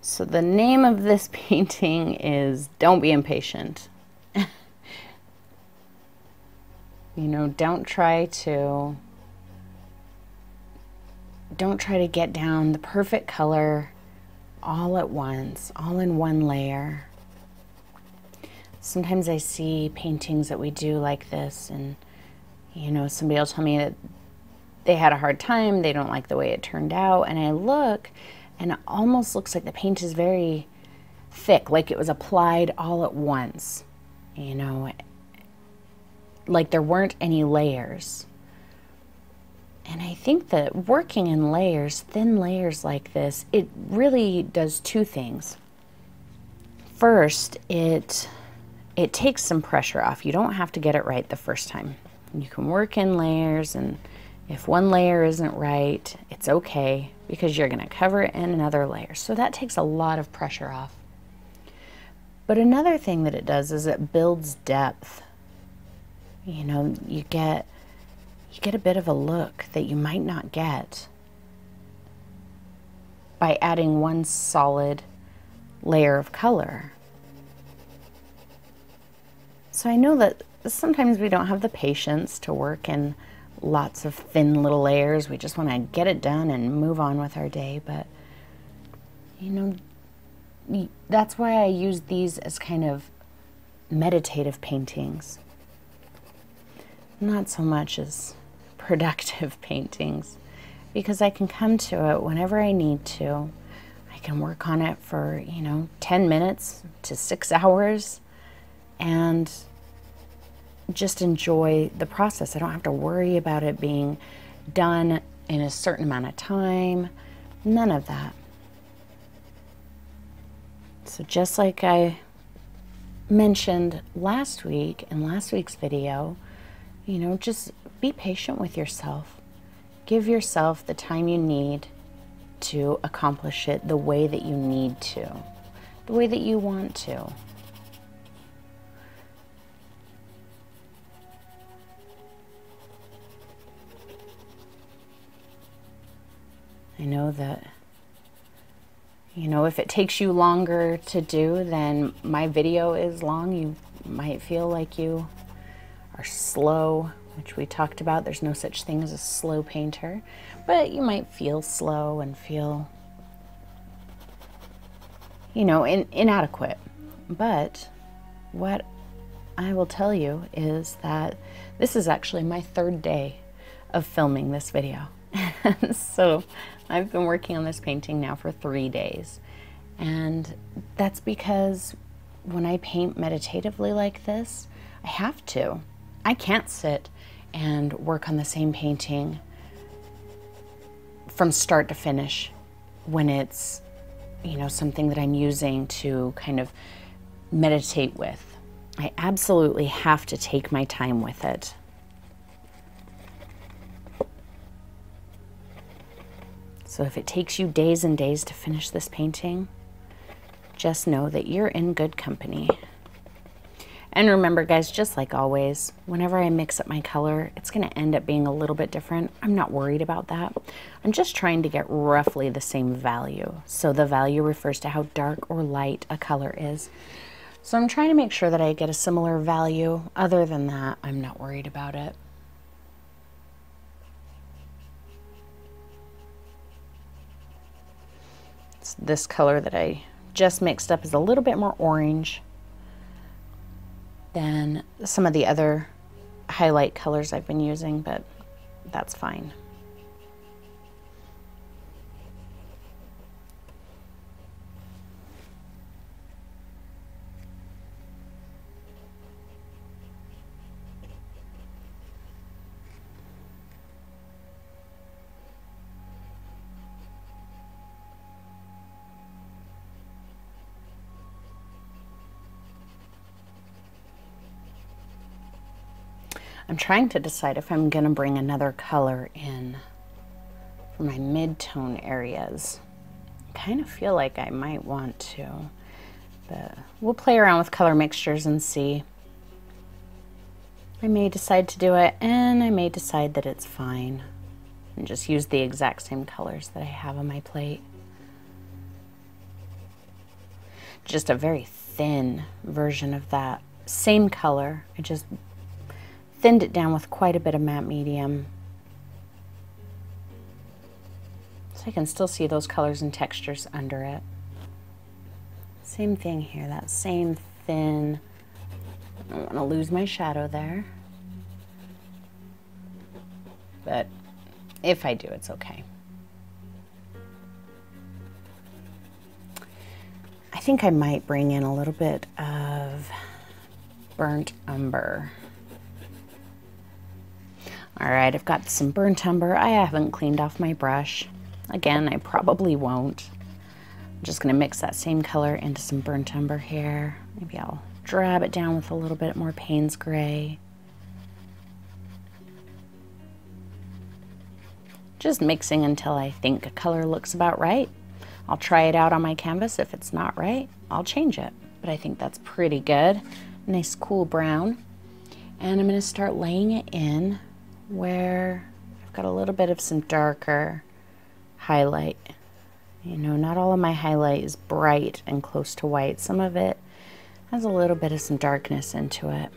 So the name of this painting is Don't Be Impatient. You know, don't try to get down the perfect color all at once, all in one layer. Sometimes I see paintings that we do like this, and you know, somebody will tell me that they had a hard time, they don't like the way it turned out, and I look and it almost looks like the paint is very thick, like it was applied all at once, you know, like there weren't any layers. And I think that working in layers, thin layers like this, it really does two things. First, it takes some pressure off. You don't have to get it right the first time. You can work in layers, and if one layer isn't right, it's okay, because you're going to cover it in another layer. So that takes a lot of pressure off. But another thing that it does is it builds depth. You know, you get a bit of a look that you might not get by adding one solid layer of color. So I know that sometimes we don't have the patience to work in lots of thin little layers. We just want to get it done and move on with our day. But, you know, that's why I use these as kind of meditative paintings. Not so much as productive paintings, because I can come to it whenever I need to. I can work on it for, you know, 10 minutes to 6 hours and just enjoy the process. I don't have to worry about it being done in a certain amount of time. None of that. So just like I mentioned last week in last week's video, you know, just be patient with yourself. Give yourself the time you need to accomplish it the way that you need to, the way that you want to. I know that, you know, if it takes you longer to do than my video is long, you might feel like you are slow, which we talked about. There's no such thing as a slow painter, but you might feel slow and feel, you know, inadequate. But what I will tell you is that this is actually my third day of filming this video. So I've been working on this painting now for 3 days. And that's because when I paint meditatively like this, I have to. I can't sit and work on the same painting from start to finish when it's, you know, something that I'm using to kind of meditate with. I absolutely have to take my time with it. So if it takes you days and days to finish this painting, just know that you're in good company. And remember, guys, just like always, whenever I mix up my color, it's going to end up being a little bit different. I'm not worried about that. I'm just trying to get roughly the same value. So the value refers to how dark or light a color is. So I'm trying to make sure that I get a similar value. Other than that, I'm not worried about it. This color that I just mixed up is a little bit more orange than some of the other highlight colors I've been using, but that's fine. I'm trying to decide if I'm gonna bring another color in for my mid-tone areas. I kind of feel like I might want to, but we'll play around with color mixtures and see. I may decide to do it, and I may decide that it's fine and just use the exact same colors that I have on my plate. Just a very thin version of that same color. I just thinned it down with quite a bit of matte medium, so I can still see those colors and textures under it. Same thing here, that same thin. I don't want to lose my shadow there, but if I do, it's okay. I think I might bring in a little bit of burnt umber. All right, I've got some burnt umber. I haven't cleaned off my brush. Again, I probably won't. I'm just gonna mix that same color into some burnt umber here. Maybe I'll drab it down with a little bit more Payne's gray. Just mixing until I think a color looks about right. I'll try it out on my canvas. If it's not right, I'll change it. But I think that's pretty good. Nice cool brown. And I'm gonna start laying it in where I've got a little bit of some darker highlight. You know, not all of my highlight is bright and close to white. Some of it has a little bit of some darkness into it.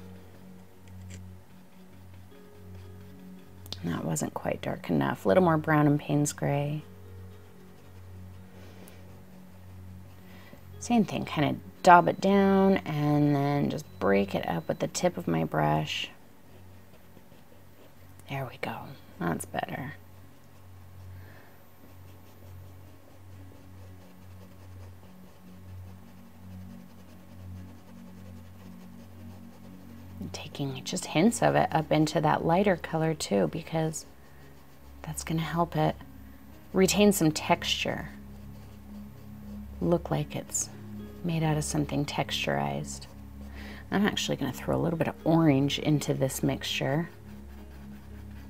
And that wasn't quite dark enough. A little more brown and Payne's gray. Same thing, kind of dab it down and then just break it up with the tip of my brush. There we go, that's better. I'm taking just hints of it up into that lighter color too, because that's gonna help it retain some texture. Look like it's made out of something texturized. I'm actually going to throw a little bit of orange into this mixture,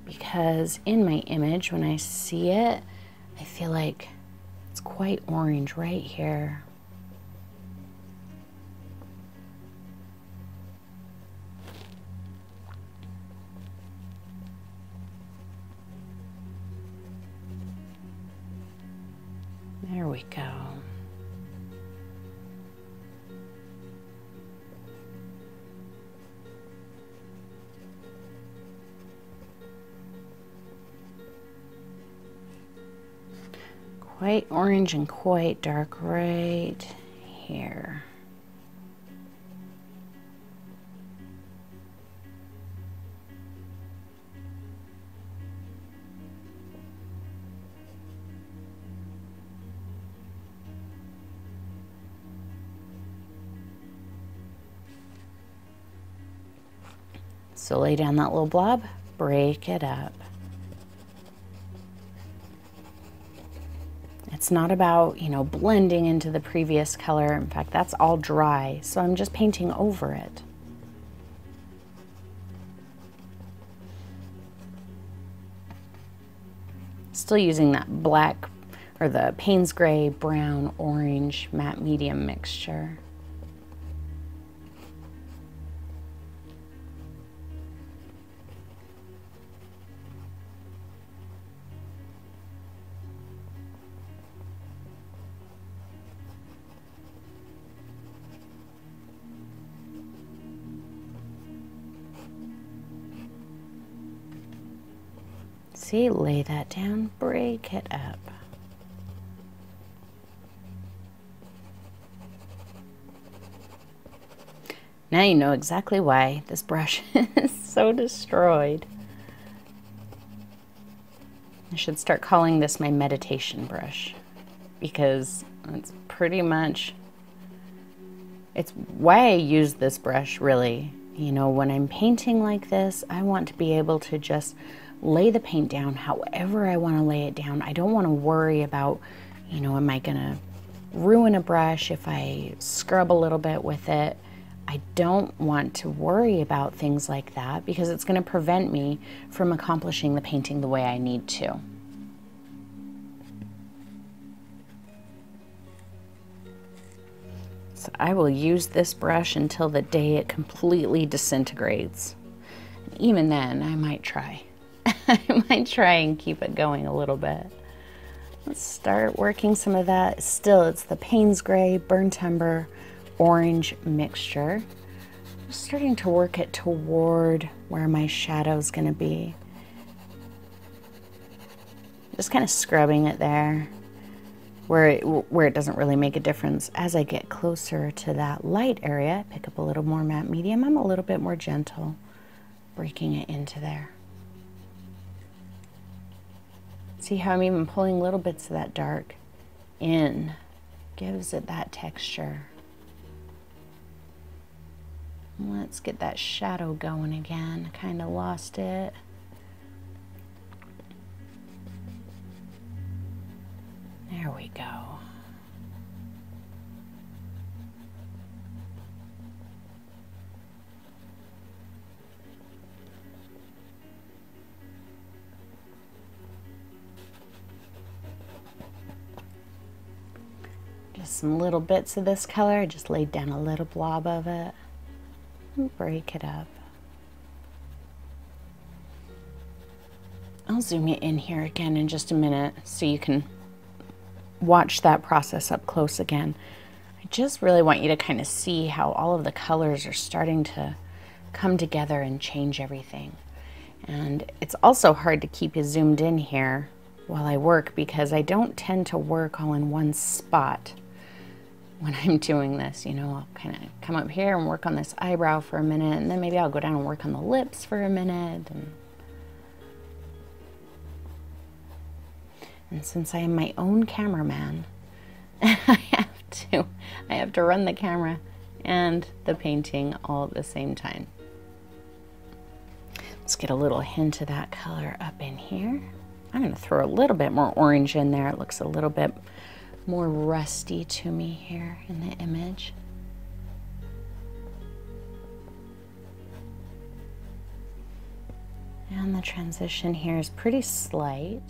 because in my image, when I see it, I feel like it's quite orange right here. There we go. Quite orange and quite dark right here. So lay down that little blob, break it up. It's not about, you know, blending into the previous color. In fact, that's all dry, so I'm just painting over it. Still using that black, or the Payne's gray, brown, orange, matte medium mixture. See, lay that down, break it up. Now you know exactly why this brush is so destroyed. I should start calling this my meditation brush, because it's pretty much, it's why I use this brush really. You know, when I'm painting like this, I want to be able to just lay the paint down however I want to lay it down. I don't want to worry about, you know, am I gonna ruin a brush if I scrub a little bit with it? I don't want to worry about things like that because it's going to prevent me from accomplishing the painting the way I need to. So I will use this brush until the day it completely disintegrates. Even then, I might try. I might try and keep it going a little bit. Let's start working some of that. Still, it's the Payne's Gray, Burnt Umber, Orange mixture. I'm starting to work it toward where my shadow's gonna be. Just kind of scrubbing it there, where it doesn't really make a difference. As I get closer to that light area, pick up a little more matte medium. I'm a little bit more gentle, breaking it into there. See how I'm even pulling little bits of that dark in, gives it that texture. Let's get that shadow going again. Kind of lost it. There we go. Just some little bits of this color. I just laid down a little blob of it and break it up. I'll zoom you in here again in just a minute so you can watch that process up close again. I just really want you to kind of see how all of the colors are starting to come together and change everything. And it's also hard to keep you zoomed in here while I work because I don't tend to work all in one spot when I'm doing this. You know, I'll kind of come up here and work on this eyebrow for a minute, and then maybe I'll go down and work on the lips for a minute. And since I am my own cameraman, I have to run the camera and the painting all at the same time. Let's get a little hint of that color up in here. I'm going to throw a little bit more orange in there. It looks a little bit more rusty to me here in the image. And the transition here is pretty slight.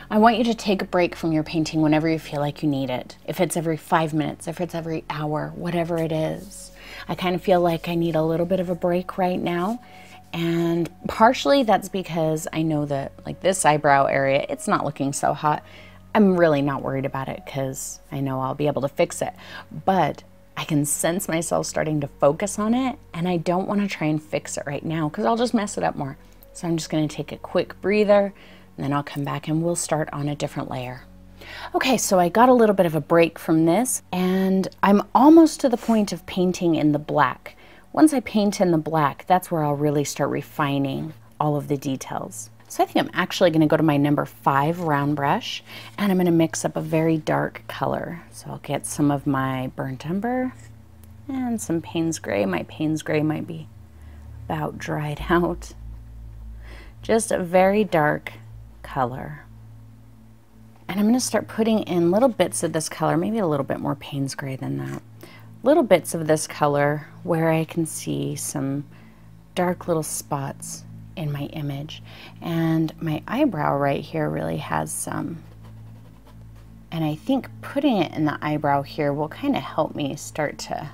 I want you to take a break from your painting whenever you feel like you need it. If it's every 5 minutes, if it's every hour, whatever it is. I kind of feel like I need a little bit of a break right now. And partially that's because I know that like this eyebrow area, it's not looking so hot. I'm really not worried about it because I know I'll be able to fix it. But I can sense myself starting to focus on it, and I don't want to try and fix it right now because I'll just mess it up more. So I'm just going to take a quick breather, and then I'll come back and we'll start on a different layer. Okay, so I got a little bit of a break from this, and I'm almost to the point of painting in the black. Once I paint in the black, that's where I'll really start refining all of the details. So I think I'm actually going to go to my number 5 round brush, and I'm going to mix up a very dark color. So I'll get some of my Burnt Umber and some Payne's Gray. My Payne's Gray might be about dried out. Just a very dark color. And I'm going to start putting in little bits of this color, maybe a little bit more Payne's Gray than that. Little bits of this color where I can see some dark little spots in my image. And my eyebrow right here really has some. And I think putting it in the eyebrow here will kind of help me start to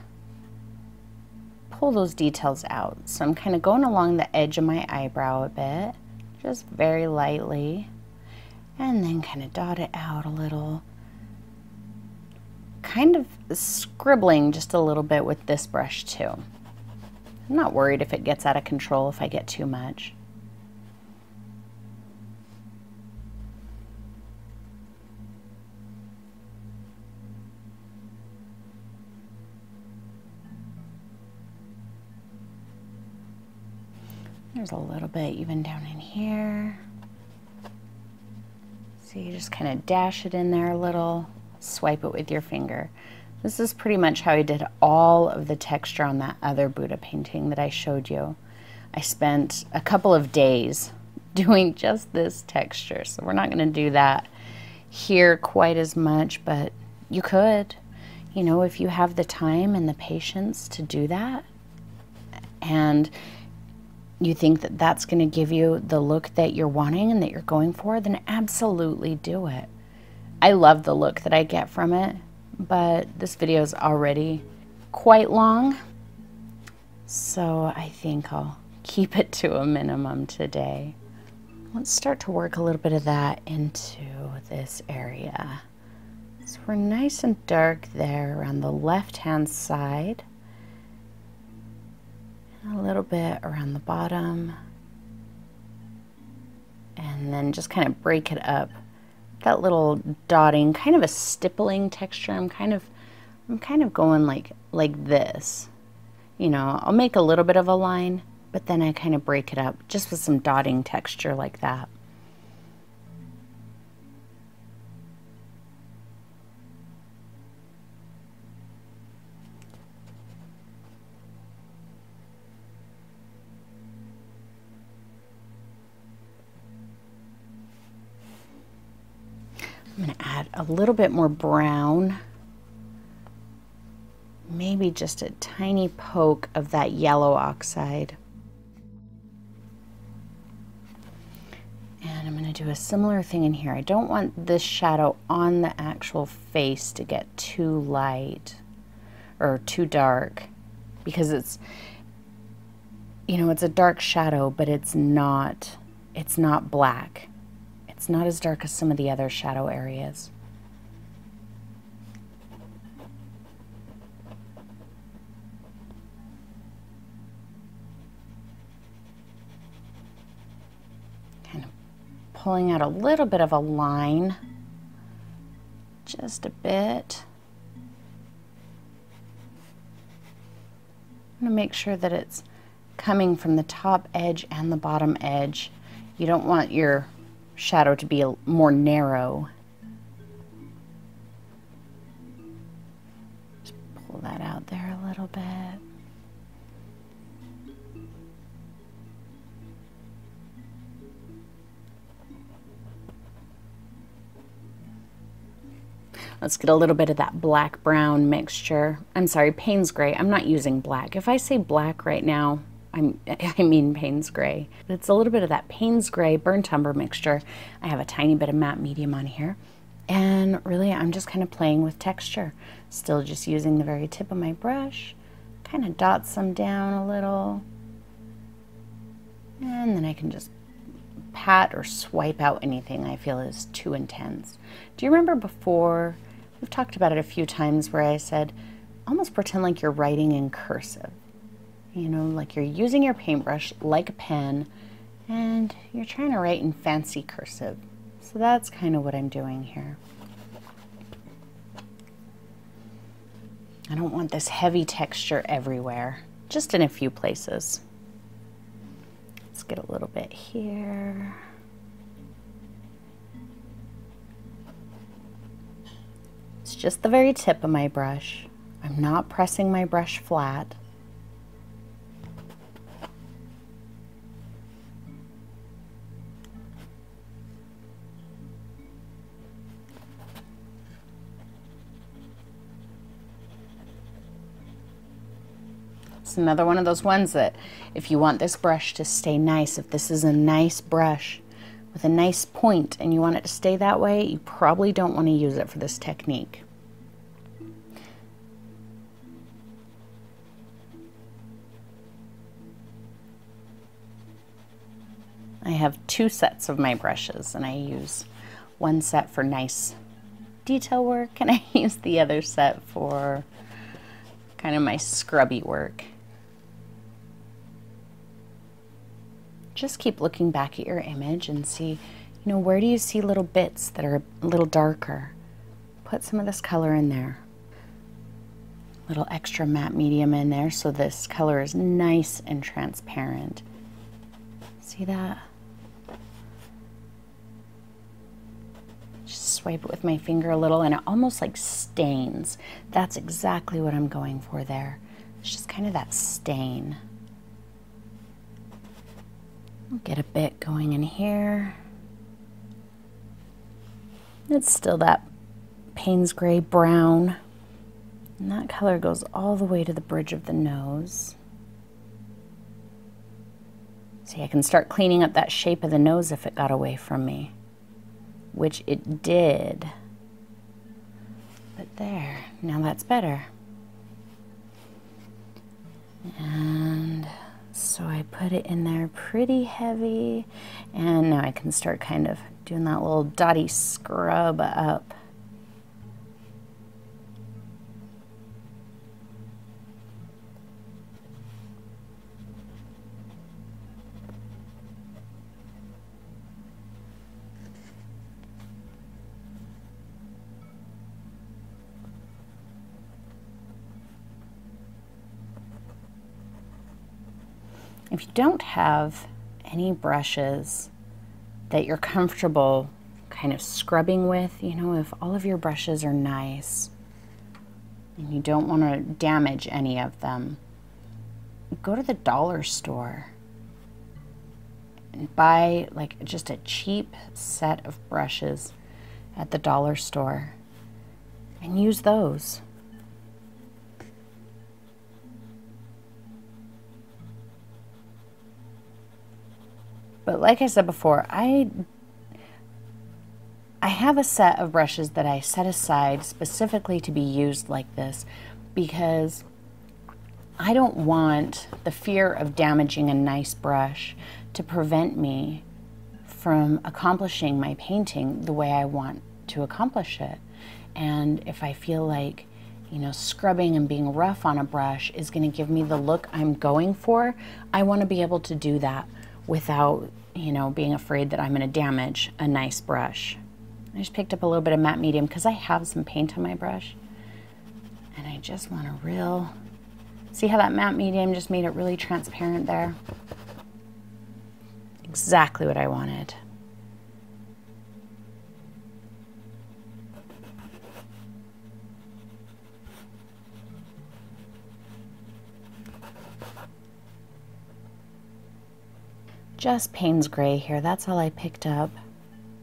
pull those details out. So I'm kind of going along the edge of my eyebrow a bit, just very lightly, and then kind of dot it out a little. Kind of scribbling just a little bit with this brush too. I'm not worried if it gets out of control if I get too much. There's a little bit even down in here. So you just kind of dash it in there a little, swipe it with your finger. This is pretty much how I did all of the texture on that other Buddha painting that I showed you. I spent a couple of days doing just this texture, so we're not going to do that here quite as much, but you could, you know, if you have the time and the patience to do that, and you think that that's going to give you the look that you're wanting and that you're going for, then absolutely do it. I love the look that I get from it, but this video is already quite long, so I think I'll keep it to a minimum today. Let's start to work a little bit of that into this area. So we're nice and dark there around the left-hand side. A little bit around the bottom, and then just kind of break it up. That little dotting, kind of a stippling texture. I'm kind of going like this. You know, I'll make a little bit of a line, but then I kind of break it up just with some dotting texture like that. I'm going to add a little bit more brown, maybe just a tiny poke of that yellow oxide. And I'm going to do a similar thing in here. I don't want this shadow on the actual face to get too light or too dark, because it's, you know, it's a dark shadow, but it's not black. It's not as dark as some of the other shadow areas. Kind of pulling out a little bit of a line, just a bit. I'm going to make sure that it's coming from the top edge and the bottom edge. You don't want your shadow to be more narrow. Just pull that out there a little bit. Let's get a little bit of that black-brown mixture. I'm sorry, Payne's Gray. I'm not using black. If I say black right now, I mean Payne's Gray. But it's a little bit of that Payne's Gray burnt umber mixture. I have a tiny bit of matte medium on here. And really, I'm just kind of playing with texture. Still just using the very tip of my brush. Kind of dot some down a little. And then I can just pat or swipe out anything I feel is too intense. Do you remember before, we've talked about it a few times, where I said, almost pretend like you're writing in cursive. You know, like you're using your paintbrush like a pen, and you're trying to write in fancy cursive. So that's kind of what I'm doing here. I don't want this heavy texture everywhere, just in a few places. Let's get a little bit here. It's just the very tip of my brush. I'm not pressing my brush flat. It's another one of those ones that if you want this brush to stay nice, if this is a nice brush with a nice point and you want it to stay that way, you probably don't want to use it for this technique. I have 2 sets of my brushes, and I use one set for nice detail work, and I use the other set for kind of my scrubby work. Just keep looking back at your image and see, you know, where do you see little bits that are a little darker? Put some of this color in there. Little extra matte medium in there so this color is nice and transparent. See that? Just swipe it with my finger a little and it almost like stains. That's exactly what I'm going for there. It's just kind of that stain. I'll get a bit going in here. It's still that Payne's gray brown. And that color goes all the way to the bridge of the nose. See, I can start cleaning up that shape of the nose if it got away from me, which it did. But there, now that's better. And so I put it in there pretty heavy, and now I can start kind of doing that little dotty scrub up. If you don't have any brushes that you're comfortable kind of scrubbing with, you know, if all of your brushes are nice and you don't want to damage any of them, go to the dollar store and buy like just a cheap set of brushes at the dollar store and use those. But like I said before, I have a set of brushes that I set aside specifically to be used like this because I don't want the fear of damaging a nice brush to prevent me from accomplishing my painting the way I want to accomplish it. And if I feel like, you know, scrubbing and being rough on a brush is going to give me the look I'm going for, I want to be able to do that without, you know, being afraid that I'm going to damage a nice brush. I just picked up a little bit of matte medium because I have some paint on my brush. And I just want to see how that matte medium just made it really transparent there? Exactly what I wanted. Just Payne's gray here, that's all I picked up.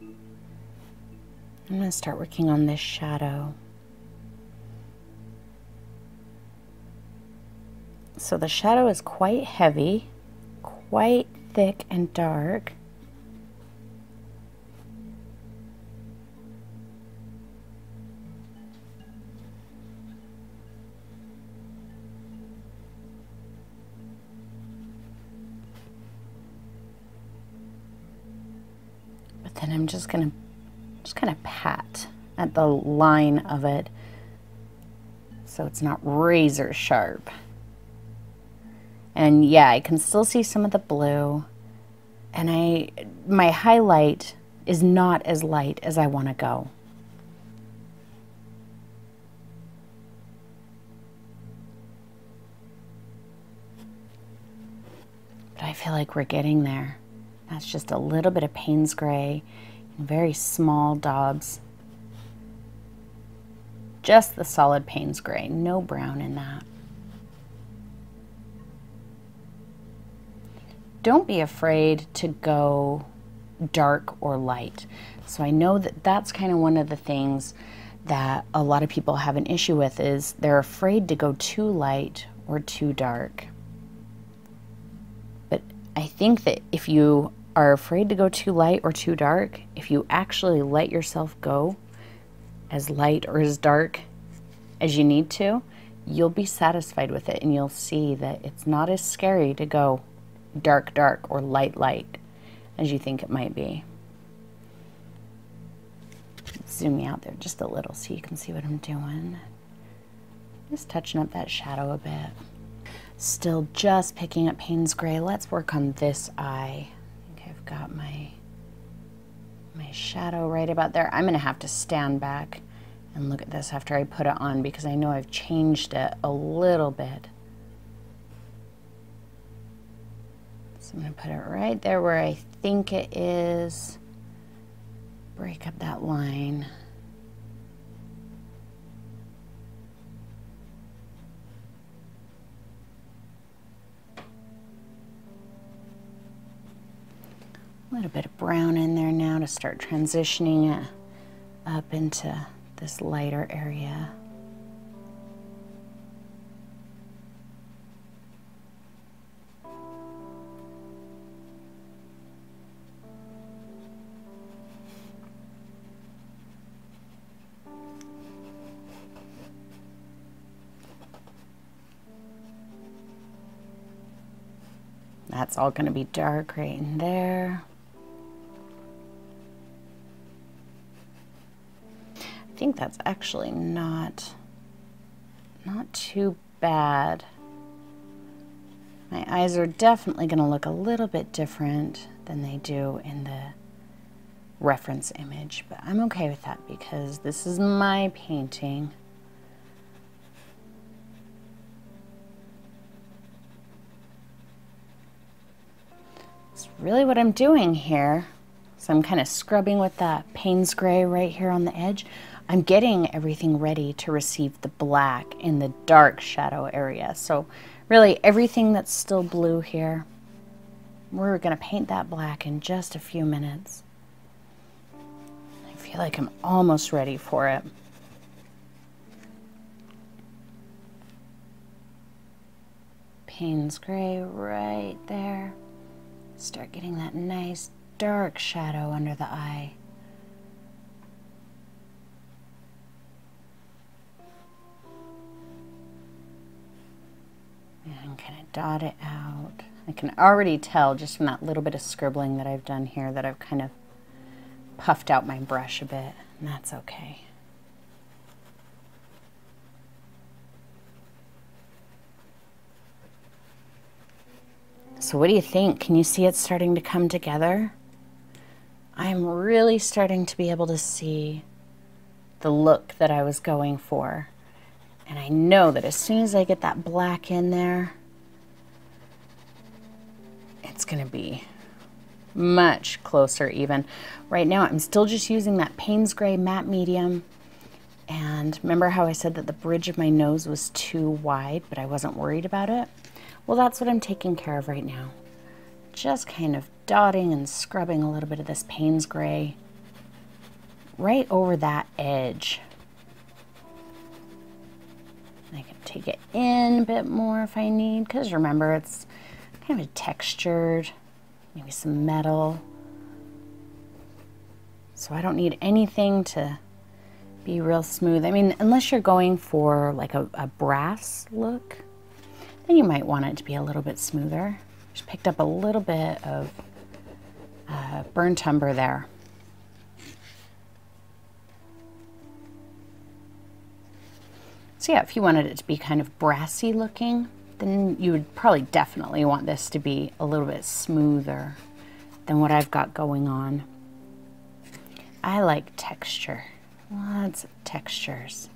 I'm going to start working on this shadow. So the shadow is quite heavy, quite thick and dark. Then I'm just kind of pat at the line of it so it's not razor sharp. And yeah, I can still see some of the blue, and my highlight is not as light as I want to go. But I feel like we're getting there. That's just a little bit of Payne's gray in very small daubs. Just the solid Payne's gray, no brown in that. Don't be afraid to go dark or light. So I know that that's kind of one of the things that a lot of people have an issue with, is they're afraid to go too light or too dark. But I think that if you are afraid to go too light or too dark, if you actually let yourself go as light or as dark as you need to, you'll be satisfied with it, and you'll see that it's not as scary to go dark, dark or light, light. as you think it might be. Zoom you out there just a little so you can see what I'm doing. Just touching up that shadow a bit. Still just picking up Payne's Gray. Let's work on this eye. I think I've got my shadow right about there. I'm gonna have to stand back and look at this after I put it on because I know I've changed it a little bit. So I'm gonna put it right there where I think it is. Break up that line. A little bit of brown in there now to start transitioning it up into this lighter area. That's all going to be dark right in there. I think that's actually not too bad. My eyes are definitely going to look a little bit different than they do in the reference image, but I'm okay with that because this is my painting. It's really what I'm doing here. So I'm kind of scrubbing with that Payne's Gray right here on the edge. I'm getting everything ready to receive the black in the dark shadow area. So really everything that's still blue here, we're gonna paint that black in just a few minutes. I feel like I'm almost ready for it. Payne's Gray right there. Start getting that nice dark shadow under the eye. And kind of dot it out. I can already tell just from that little bit of scribbling that I've done here that I've kind of puffed out my brush a bit, and that's okay. So what do you think? Can you see it starting to come together? I'm really starting to be able to see the look that I was going for. And I know that as soon as I get that black in there, it's going to be much closer even. Right now I'm still just using that Payne's Gray matte medium. And remember how I said that the bridge of my nose was too wide, but I wasn't worried about it? Well, that's what I'm taking care of right now. Just kind of dotting and scrubbing a little bit of this Payne's Gray right over that edge. I can take it in a bit more if I need, because remember it's kind of textured, maybe some metal. So I don't need anything to be real smooth. I mean, unless you're going for like a brass look, then you might want it to be a little bit smoother. Just picked up a little bit of burnt umber there. So yeah, if you wanted it to be kind of brassy looking, then you would probably definitely want this to be a little bit smoother than what I've got going on. I like texture, lots of textures.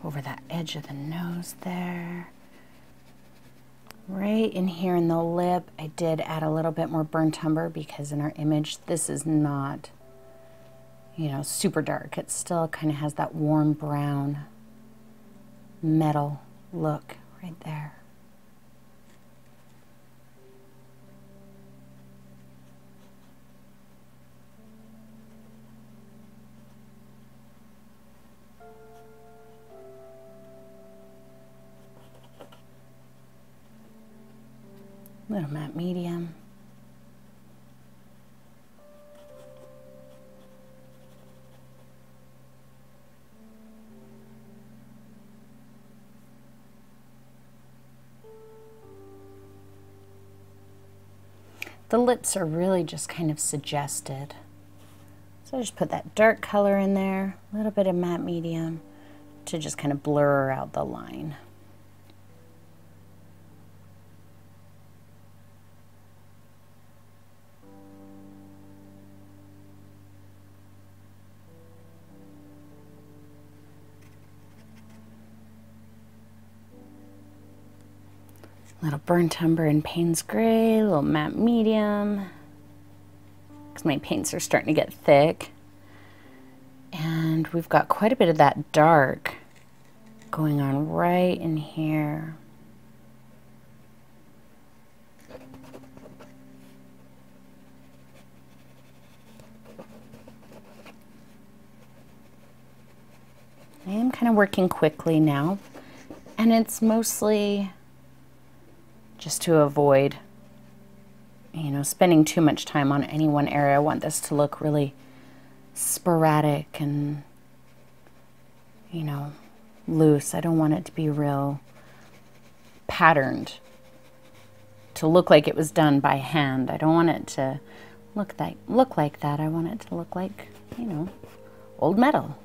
Over that edge of the nose there. Right in here in the lip, I did add a little bit more burnt umber because in our image, this is not, you know, super dark. It still kind of has that warm brown metal look right there. Little matte medium. The lips are really just kind of suggested. So I just put that dark color in there, a little bit of matte medium to just kind of blur out the line. Little burnt umber and Payne's gray, a little matte medium, because my paints are starting to get thick. And we've got quite a bit of that dark going on right in here. I am kind of working quickly now, and it's mostly just to avoid, you know, spending too much time on any one area. I want this to look really sporadic and, you know, loose. I don't want it to be real patterned, to look like it was done by hand. I don't want it to look like that. I want it to look like, you know, old metal.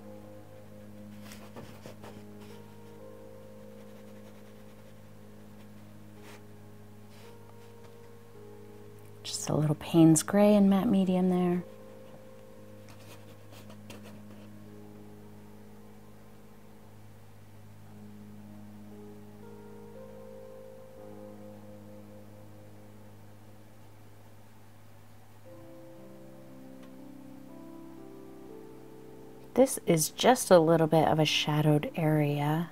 Just a little Payne's gray and matte medium there. This is just a little bit of a shadowed area,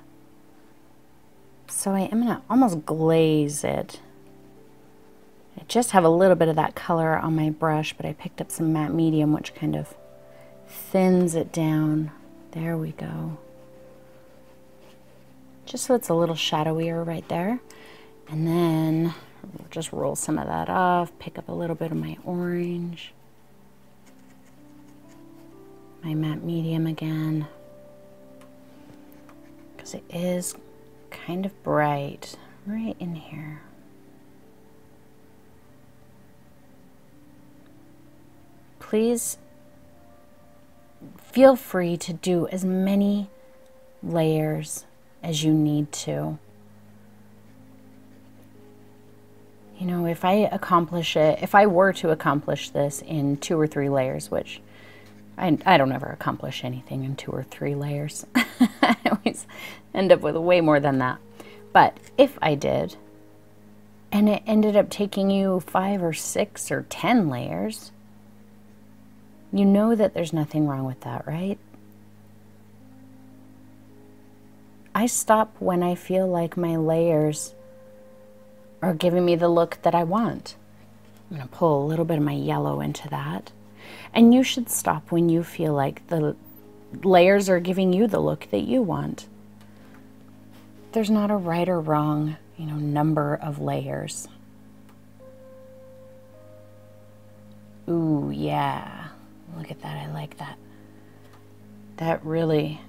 so I am going to almost glaze it. I just have a little bit of that color on my brush, but I picked up some matte medium, which kind of thins it down. There we go. Just so it's a little shadowier right there. And then we'll just roll some of that off, pick up a little bit of my orange, my matte medium again, because it is kind of bright right in here. Please feel free to do as many layers as you need to. You know, if I were to accomplish this in 2 or 3 layers, which I don't ever accomplish anything in 2 or 3 layers. I always end up with way more than that. But if I did, and it ended up taking you 5 or 6 or 10 layers, you know that there's nothing wrong with that, right? I stop when I feel like my layers are giving me the look that I want. I'm going to pull a little bit of my yellow into that. And you should stop when you feel like the layers are giving you the look that you want. There's not a right or wrong, you know, number of layers. Ooh, yeah. Look at that, I like that. That really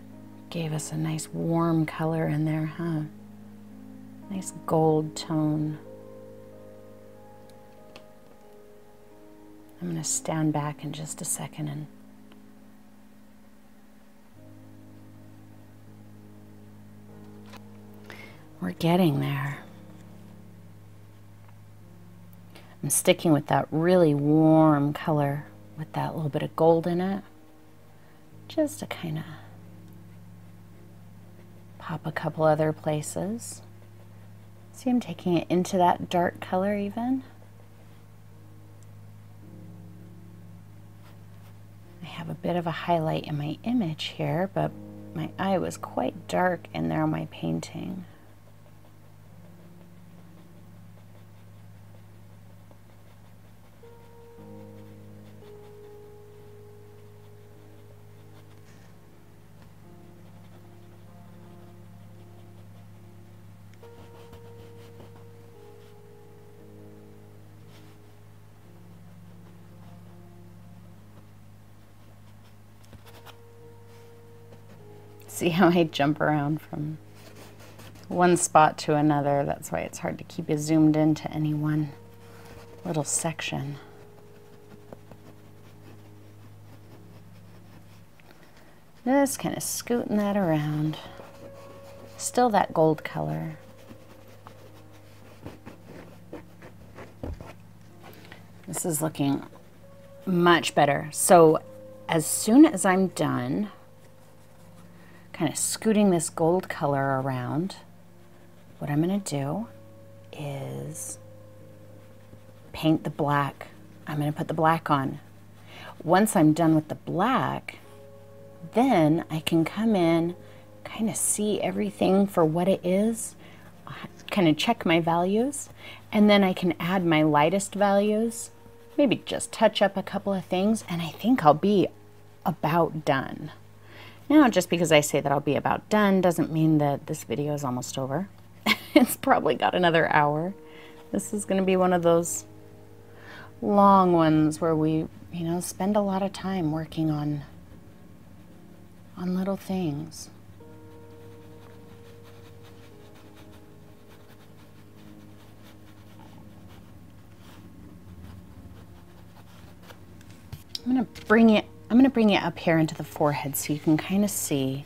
gave us a nice warm color in there, huh? Nice gold tone. I'm going to stand back in just a second and we're getting there. I'm sticking with that really warm color with that little bit of gold in it, just to kind of pop a couple other places. See, I'm taking it into that dark color even. I have a bit of a highlight in my image here, but my eye was quite dark in there on my painting. See how I jump around from one spot to another? That's why it's hard to keep it zoomed into any one little section. Just kind of scooting that around. Still that gold color. This is looking much better. So as soon as I'm done kind of scooting this gold color around, what I'm going to do is paint the black. I'm going to put the black on. Once I'm done with the black, then I can come in, kind of see everything for what it is, kind of check my values, and then I can add my lightest values, maybe just touch up a couple of things, and I think I'll be about done. Now, just because I say that I'll be about done doesn't mean that this video is almost over. It's probably got another hour. This is going to be one of those long ones where we, spend a lot of time working on little things. I'm going to bring it up here into the forehead so you can kind of see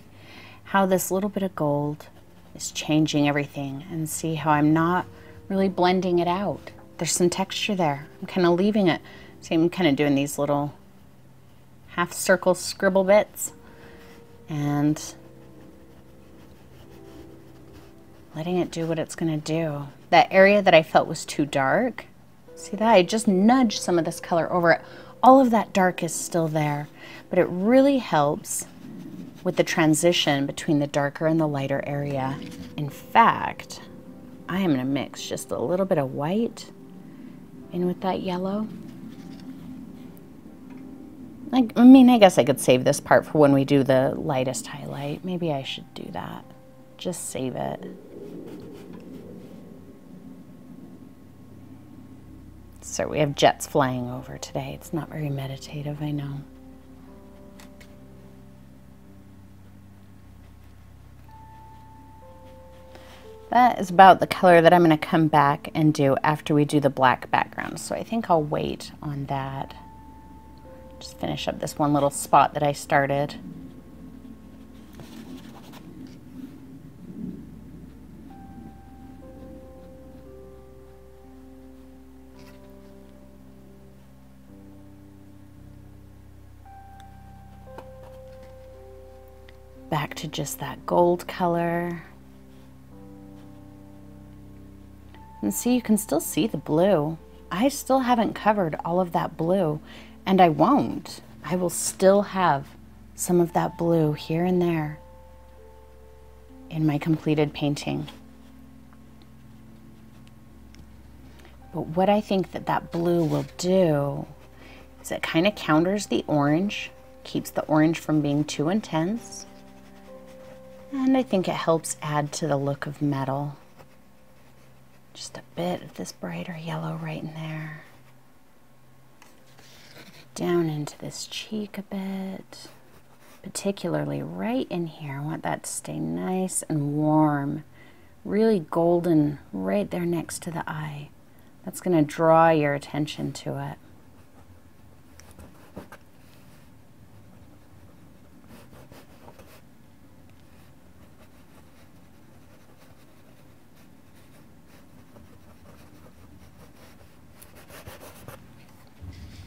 how this little bit of gold is changing everything, and see how I'm not really blending it out. There's some texture there. I'm kind of leaving it. See, I'm kind of doing these little half circle scribble bits and letting it do what it's going to do. That area that I felt was too dark, see that? I just nudged some of this color over it. All of that dark is still there, but it really helps with the transition between the darker and the lighter area. In fact, I am going to mix just a little bit of white in with that yellow. I guess I could save this part for when we do the lightest highlight. Maybe I should do that. Just save it. So we have jets flying over today. It's not very meditative, I know. That is about the color that I'm going to come back and do after we do the black background. So I think I'll wait on that. Just finish up this one little spot that I started. Back to just that gold color. And see, you can still see the blue. I still haven't covered all of that blue, and I won't. I will still have some of that blue here and there in my completed painting. But what I think that blue will do is it kind of counters the orange, keeps the orange from being too intense, and I think it helps add to the look of metal. Just a bit of this brighter yellow right in there. Down into this cheek a bit. Particularly right in here. I want that to stay nice and warm. Really golden right there next to the eye. That's going to draw your attention to it.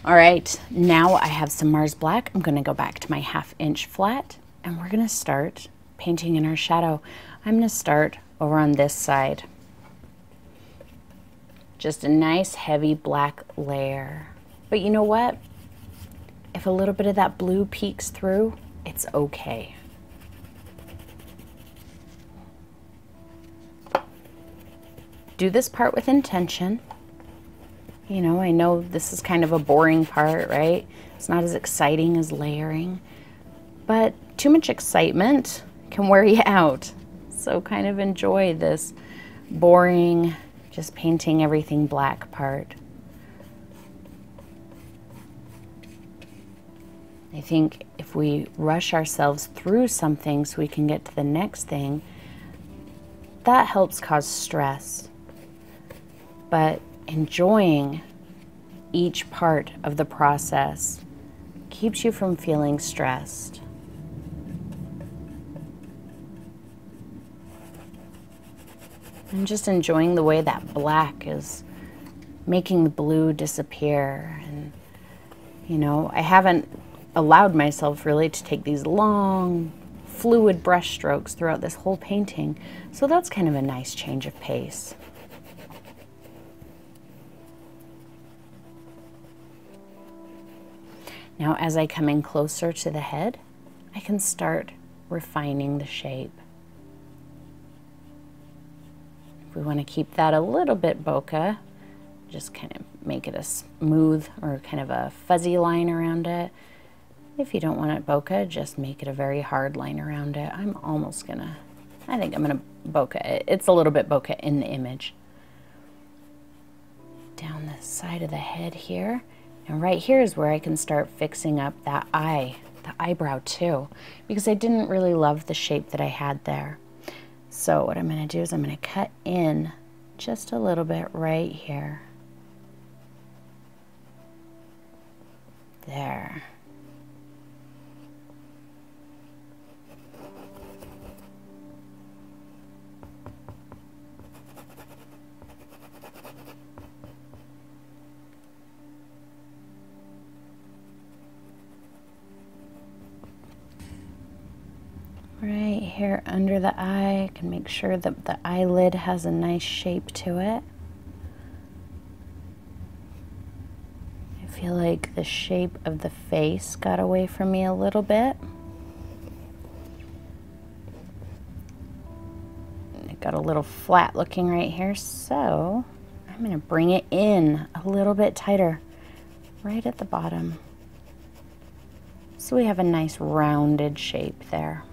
All right, now I have some Mars Black. I'm going to go back to my 1/2 inch flat, and we're going to start painting in our shadow. I'm going to start over on this side. Just a nice heavy black layer. But you know what? If a little bit of that blue peeks through, it's okay. Do this part with intention. You know, I know this is kind of a boring part, right? It's not as exciting as layering, but too much excitement can wear you out. So kind of enjoy this boring, just painting everything black part. I think if we rush ourselves through something so we can get to the next thing, that helps cause stress. But enjoying each part of the process keeps you from feeling stressed. And just enjoying the way that black is making the blue disappear. And, you know, I haven't allowed myself really to take these long, fluid brush strokes throughout this whole painting. So that's kind of a nice change of pace. Now, as I come in closer to the head, I can start refining the shape. If we want to keep that a little bit bokeh, just kind of make it a smooth or kind of a fuzzy line around it. If you don't want it bokeh, just make it a very hard line around it. I think I'm gonna bokeh it. It's a little bit bokeh in the image. Down the side of the head here. And right here is where I can start fixing up that eye, the eyebrow too, because I didn't really love the shape that I had there. So what I'm going to do is I'm going to cut in just a little bit right here. There. Right here under the eye, I can make sure that the eyelid has a nice shape to it. I feel like the shape of the face got away from me a little bit. It got a little flat looking right here, so I'm going to bring it in a little bit tighter right at the bottom. So we have a nice rounded shape there.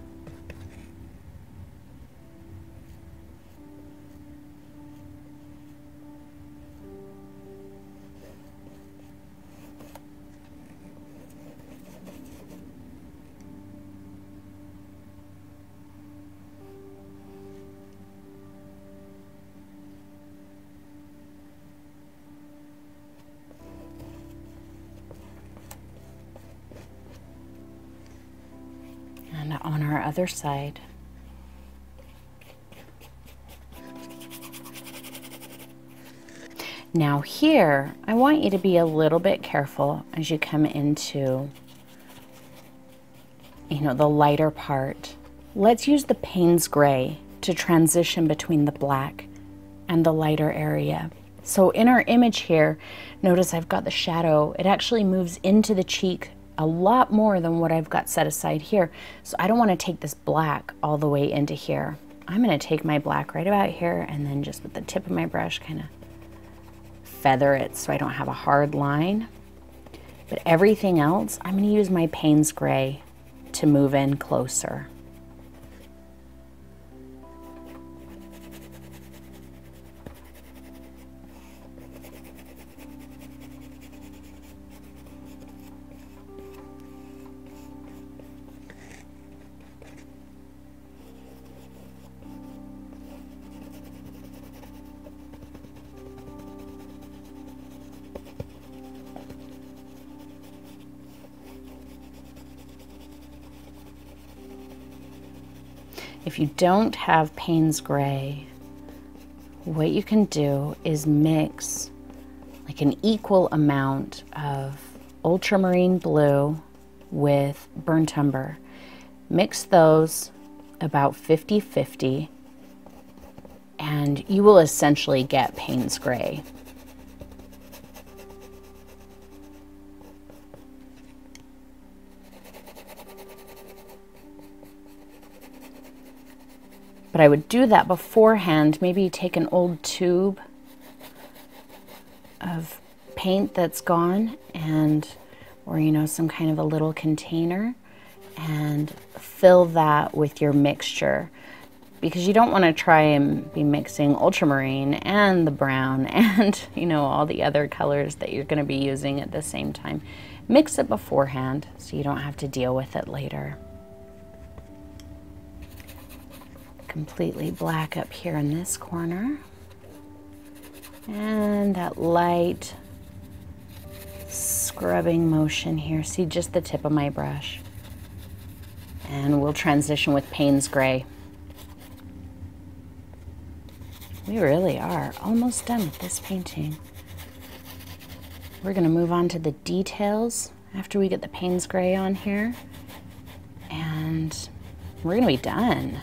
And on our other side. Now here, I want you to be a little bit careful as you come into, the lighter part. Let's use the Payne's gray to transition between the black and the lighter area. So in our image here, notice I've got the shadow. It actually moves into the cheek a lot more than what I've got set aside here. So I don't want to take this black all the way into here. I'm going to take my black right about here and then just with the tip of my brush kind of feather it so I don't have a hard line. But everything else, I'm going to use my Payne's gray to move in closer. If you don't have Payne's gray, what you can do is mix like an equal amount of ultramarine blue with burnt umber. Mix those about 50-50 and you will essentially get Payne's gray. But I would do that beforehand. Maybe take an old tube of paint that's gone or some kind of a little container and fill that with your mixture, because you don't want to try and be mixing ultramarine and the brown and all the other colors that you're going to be using at the same time. Mix it beforehand so you don't have to deal with it later. Completely black up here in this corner, and that light scrubbing motion here. See just the tip of my brush. And we'll transition with Payne's Gray. We really are almost done with this painting. We're gonna move on to the details after we get the Payne's Gray on here. And we're gonna be done.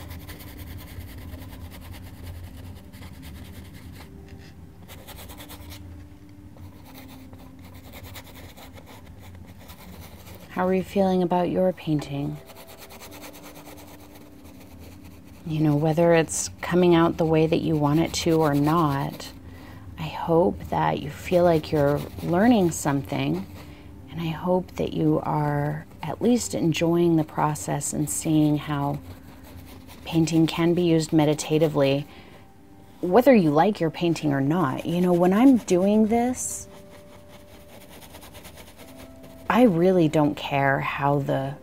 How are you feeling about your painting? You know, whether it's coming out the way that you want it to or not, I hope that you feel like you're learning something, and I hope that you are at least enjoying the process and seeing how painting can be used meditatively, whether you like your painting or not. You know, when I'm doing this, I really don't care how the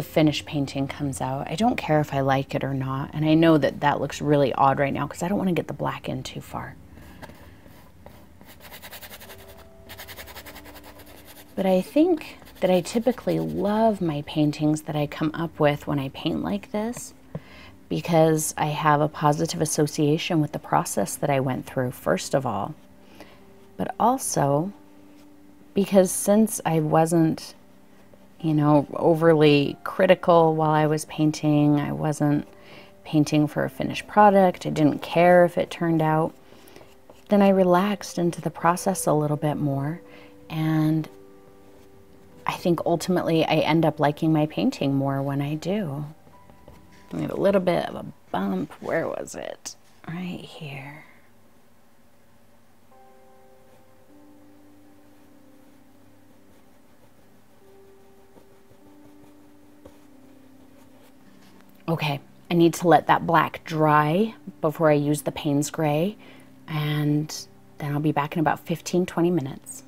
finished painting comes out. I don't care if I like it or not. And I know that that looks really odd right now because I don't want to get the black in too far. But I think that I typically love my paintings that I come up with when I paint like this, because I have a positive association with the process that I went through, first of all. But also because since I wasn't, you know, overly critical while I was painting, I wasn't painting for a finished product, I didn't care if it turned out, then I relaxed into the process a little bit more. And I think ultimately I end up liking my painting more when I do. I have a little bit of a bump. Where was it? Right here. Okay, I need to let that black dry before I use the Payne's Gray, and then I'll be back in about 15-20 minutes.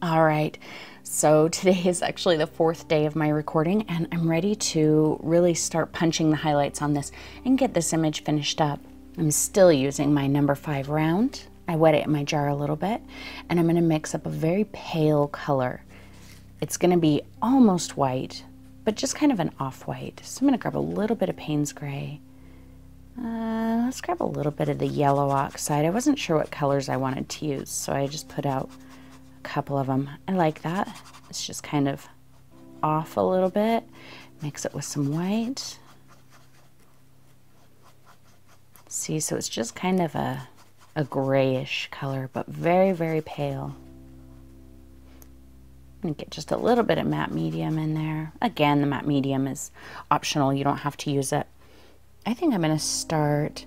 All right, so today is actually the 4th day of my recording, and I'm ready to really start punching the highlights on this and get this image finished up. I'm still using my number 5 round. I wet it in my jar a little bit, and I'm gonna mix up a very pale color. It's gonna be almost white, but just kind of an off-white. So I'm gonna grab a little bit of Payne's Gray. Let's grab a little bit of the yellow oxide. I wasn't sure what colors I wanted to use, so I just put out a couple of them. I like that. It's just kind of off a little bit. Mix it with some white. See, so it's just kind of a grayish color, but very, very pale. I'm gonna get just a little bit of matte medium in there. Again, the matte medium is optional. You don't have to use it. I think I'm gonna start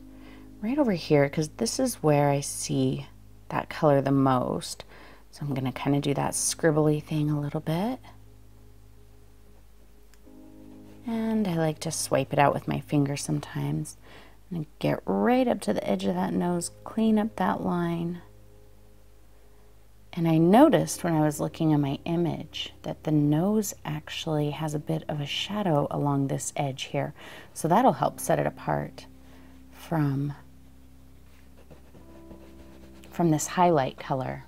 right over here because this is where I see that color the most. So I'm gonna kind of do that scribbly thing a little bit. And I like to swipe it out with my finger sometimes. And get right up to the edge of that nose, clean up that line. And I noticed when I was looking at my image that the nose actually has a bit of a shadow along this edge here. So that'll help set it apart from this highlight color.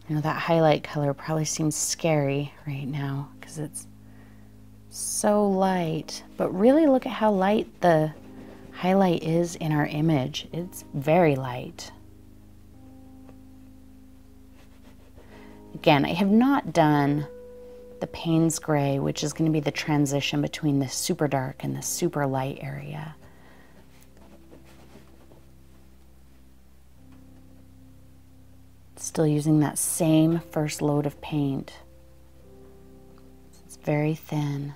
You know, that highlight color probably seems scary right now because it's so light, but really look at how light the highlight is in our image. It's very light. Again, I have not done the Payne's Gray, which is going to be the transition between the super dark and the super light area. Still using that same first load of paint. It's very thin.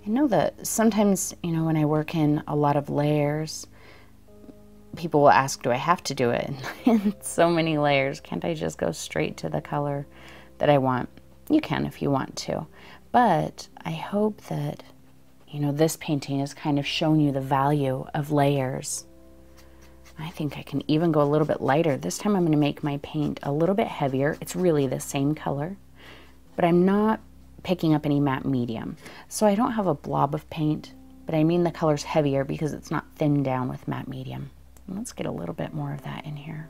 I know that sometimes, you know, when I work in a lot of layers, people will ask, do I have to do it in so many layers? Can't I just go straight to the color that I want? You can if you want to. But I hope that, you know, this painting has kind of shown you the value of layers. I think I can even go a little bit lighter. This time I'm going to make my paint a little bit heavier. It's really the same color, but I'm not picking up any matte medium. So I don't have a blob of paint, but I mean the color's heavier because it's not thinned down with matte medium. And let's get a little bit more of that in here.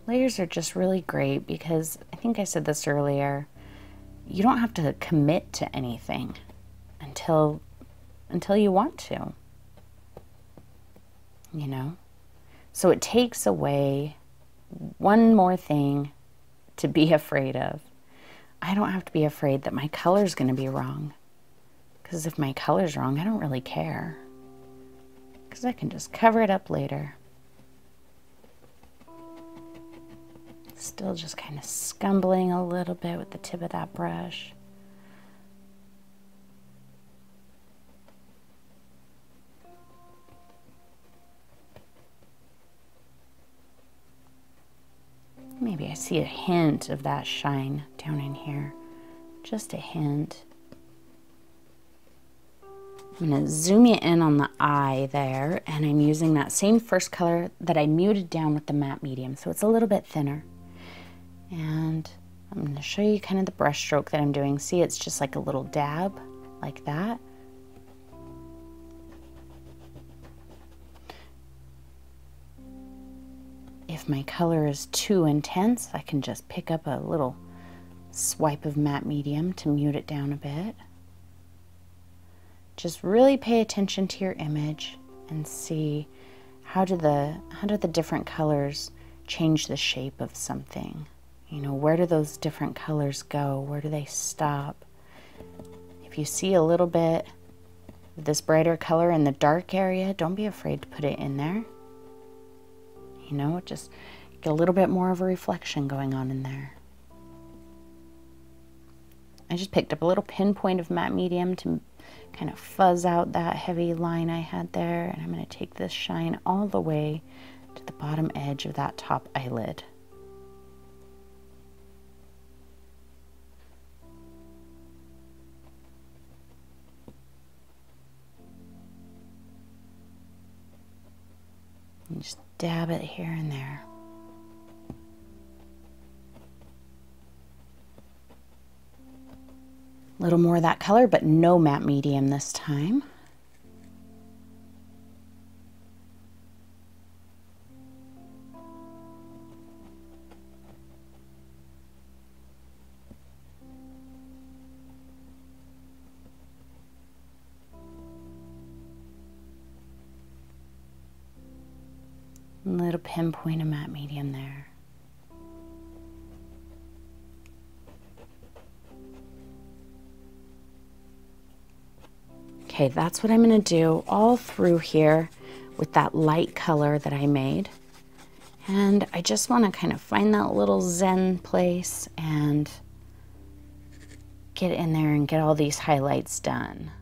Layers are just really great because I think I said this earlier, you don't have to commit to anything until you want to, you know? So it takes away one more thing to be afraid of. I don't have to be afraid that my color's going to be wrong, because if my color's wrong, I don't really care, because I can just cover it up later. Still just kind of scumbling a little bit with the tip of that brush. Maybe I see a hint of that shine down in here. Just a hint. I'm going to zoom you in on the eye there, and I'm using that same first color that I muted down with the matte medium, so it's a little bit thinner. And I'm going to show you kind of the brush stroke that I'm doing. See, it's just like a little dab, like that. If my color is too intense, I can just pick up a little swipe of matte medium to mute it down a bit. Just really pay attention to your image and see how do the different colors change the shape of something. You know, where do those different colors go? Where do they stop? If you see a little bit of this brighter color in the dark area, don't be afraid to put it in there. You know, just get a little bit more of a reflection going on in there. I just picked up a little pinpoint of matte medium to kind of fuzz out that heavy line I had there, and I'm going to take this shine all the way to the bottom edge of that top eyelid. And just dab it here and there. A little more of that color, but no matte medium this time. A little pinpoint of matte medium there. Okay, that's what I'm going to do all through here with that light color that I made. And I just want to kind of find that little zen place and get in there and get all these highlights done.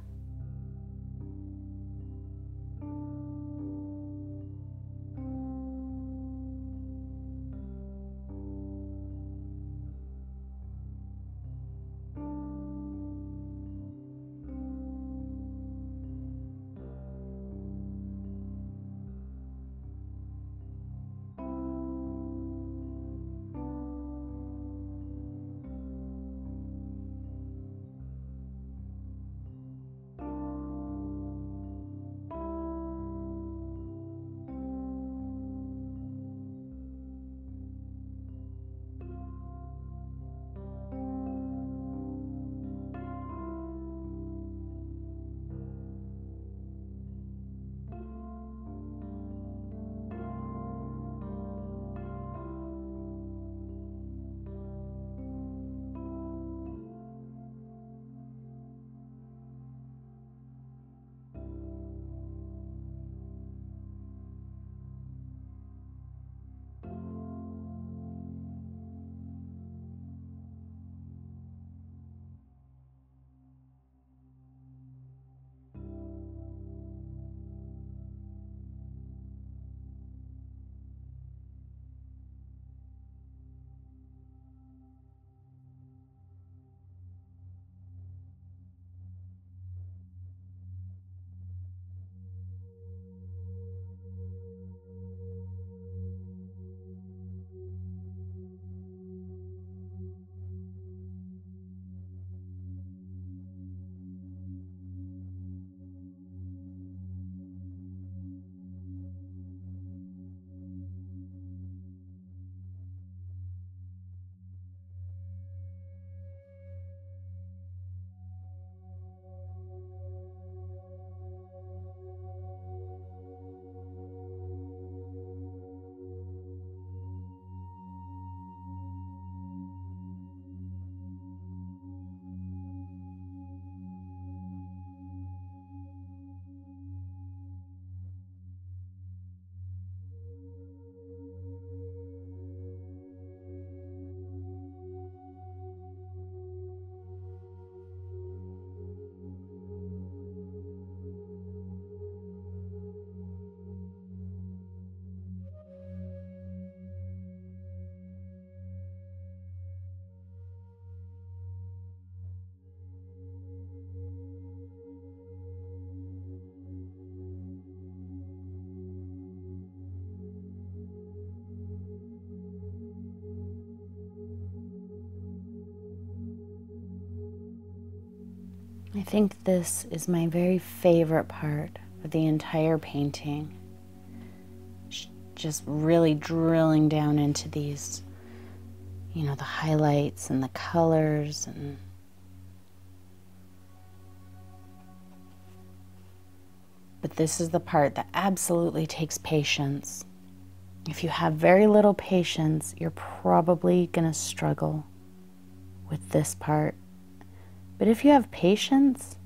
I think this is my very favorite part of the entire painting. Just really drilling down into these, you know, the highlights and the colors but this is the part that absolutely takes patience. If you have very little patience, you're probably gonna struggle with this part. But if you have patience,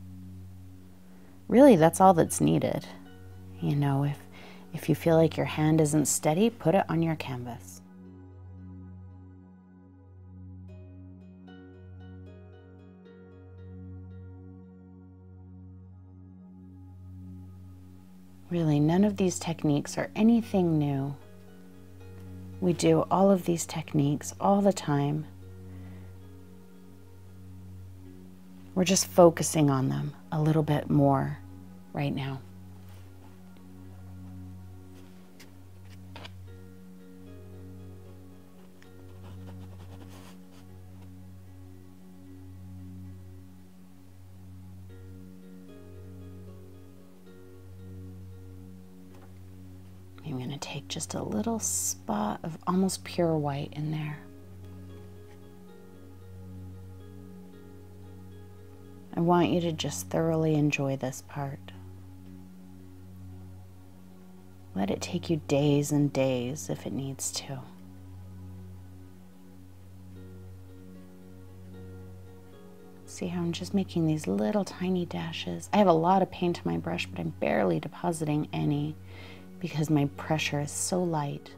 really that's all that's needed. You know, if you feel like your hand isn't steady, put it on your canvas. Really, none of these techniques are anything new. We do all of these techniques all the time. We're just focusing on them a little bit more right now. I'm going to take just a little spot of almost pure white in there. I want you to just thoroughly enjoy this part. Let it take you days and days if it needs to. See how I'm just making these little tiny dashes? I have a lot of paint on my brush, but I'm barely depositing any because my pressure is so light.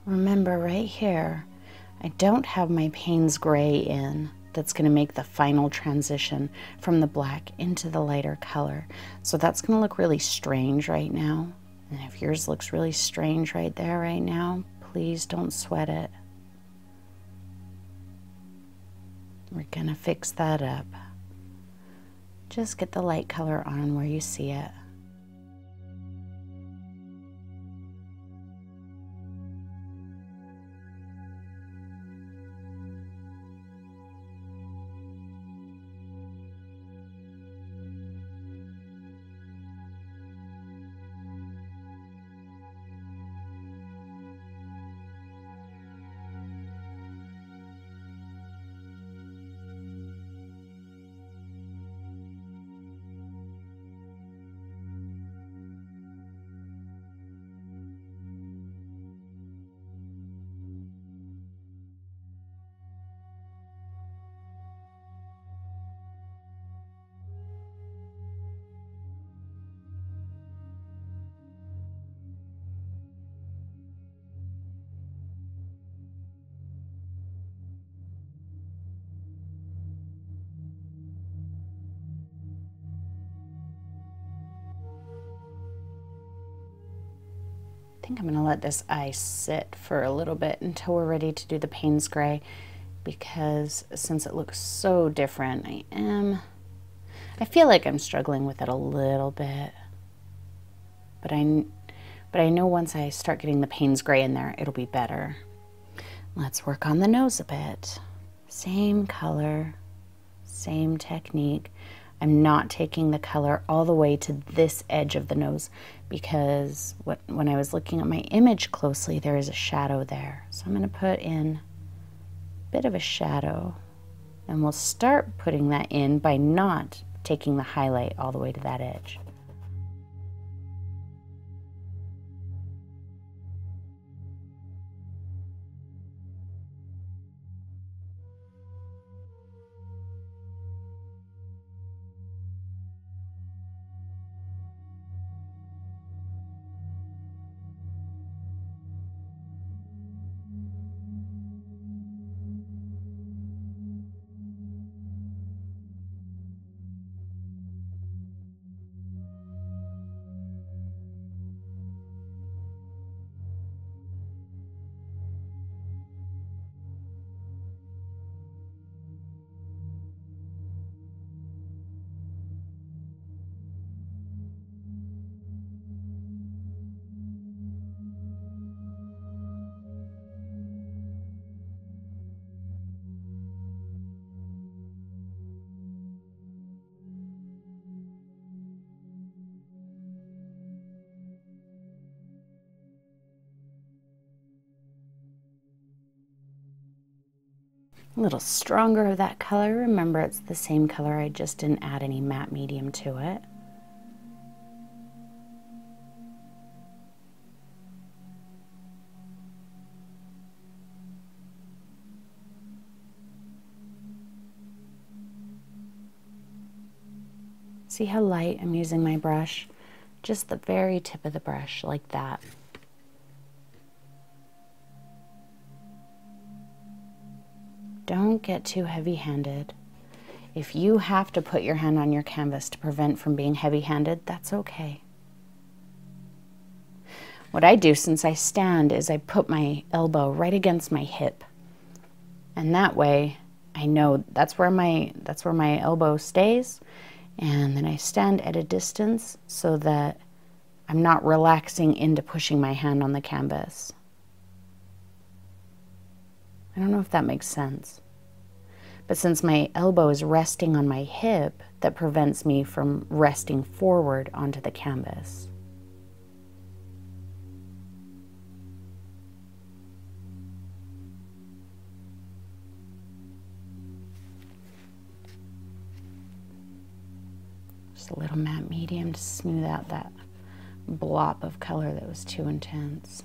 Remember right here, I don't have my Payne's gray in. That's going to make the final transition from the black into the lighter color. So that's going to look really strange right now. And if yours looks really strange right there right now, please don't sweat it. We're going to fix that up. Just get the light color on where you see it. think I'm gonna let this eye sit for a little bit until we're ready to do the Payne's gray, because since it looks so different, I feel like I'm struggling with it a little bit, but I know once I start getting the Payne's gray in there, it'll be better. Let's work on the nose a bit. Same color, same technique. I'm not taking the color all the way to this edge of the nose because when I was looking at my image closely, there is a shadow there. So I'm going to put in a bit of a shadow, and we'll start putting that in by not taking the highlight all the way to that edge. A little stronger of that color. Remember, it's the same color, I just didn't add any matte medium to it. See how light I'm using my brush? Just the very tip of the brush, like that. Don't get too heavy-handed. If you have to put your hand on your canvas to prevent from being heavy-handed, that's okay. What I do since I stand is I put my elbow right against my hip. And that way I know that's where my elbow stays. And then I stand at a distance so that I'm not relaxing into pushing my hand on the canvas. I don't know if that makes sense. But since my elbow is resting on my hip, that prevents me from resting forward onto the canvas. Just a little matte medium to smooth out that blop of color that was too intense.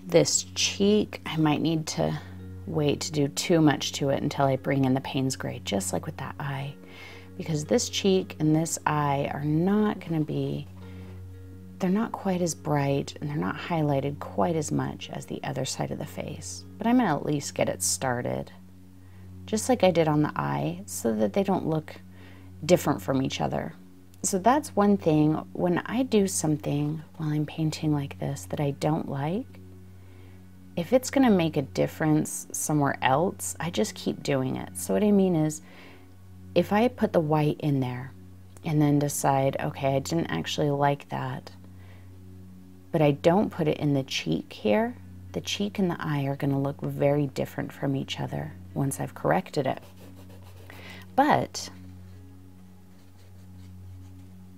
This cheek, I might need to wait to do too much to it until I bring in the Payne's gray, just like with that eye. Because this cheek and this eye are not going to be, they're not quite as bright and they're not highlighted quite as much as the other side of the face. But I'm going to at least get it started, just like I did on the eye, so that they don't look different from each other. So that's one thing, when I do something while I'm painting like this that I don't like, if it's going to make a difference somewhere else, I just keep doing it. So what I mean is, if I put the white in there and then decide, okay, I didn't actually like that, but I don't put it in the cheek here, the cheek and the eye are going to look very different from each other once I've corrected it. But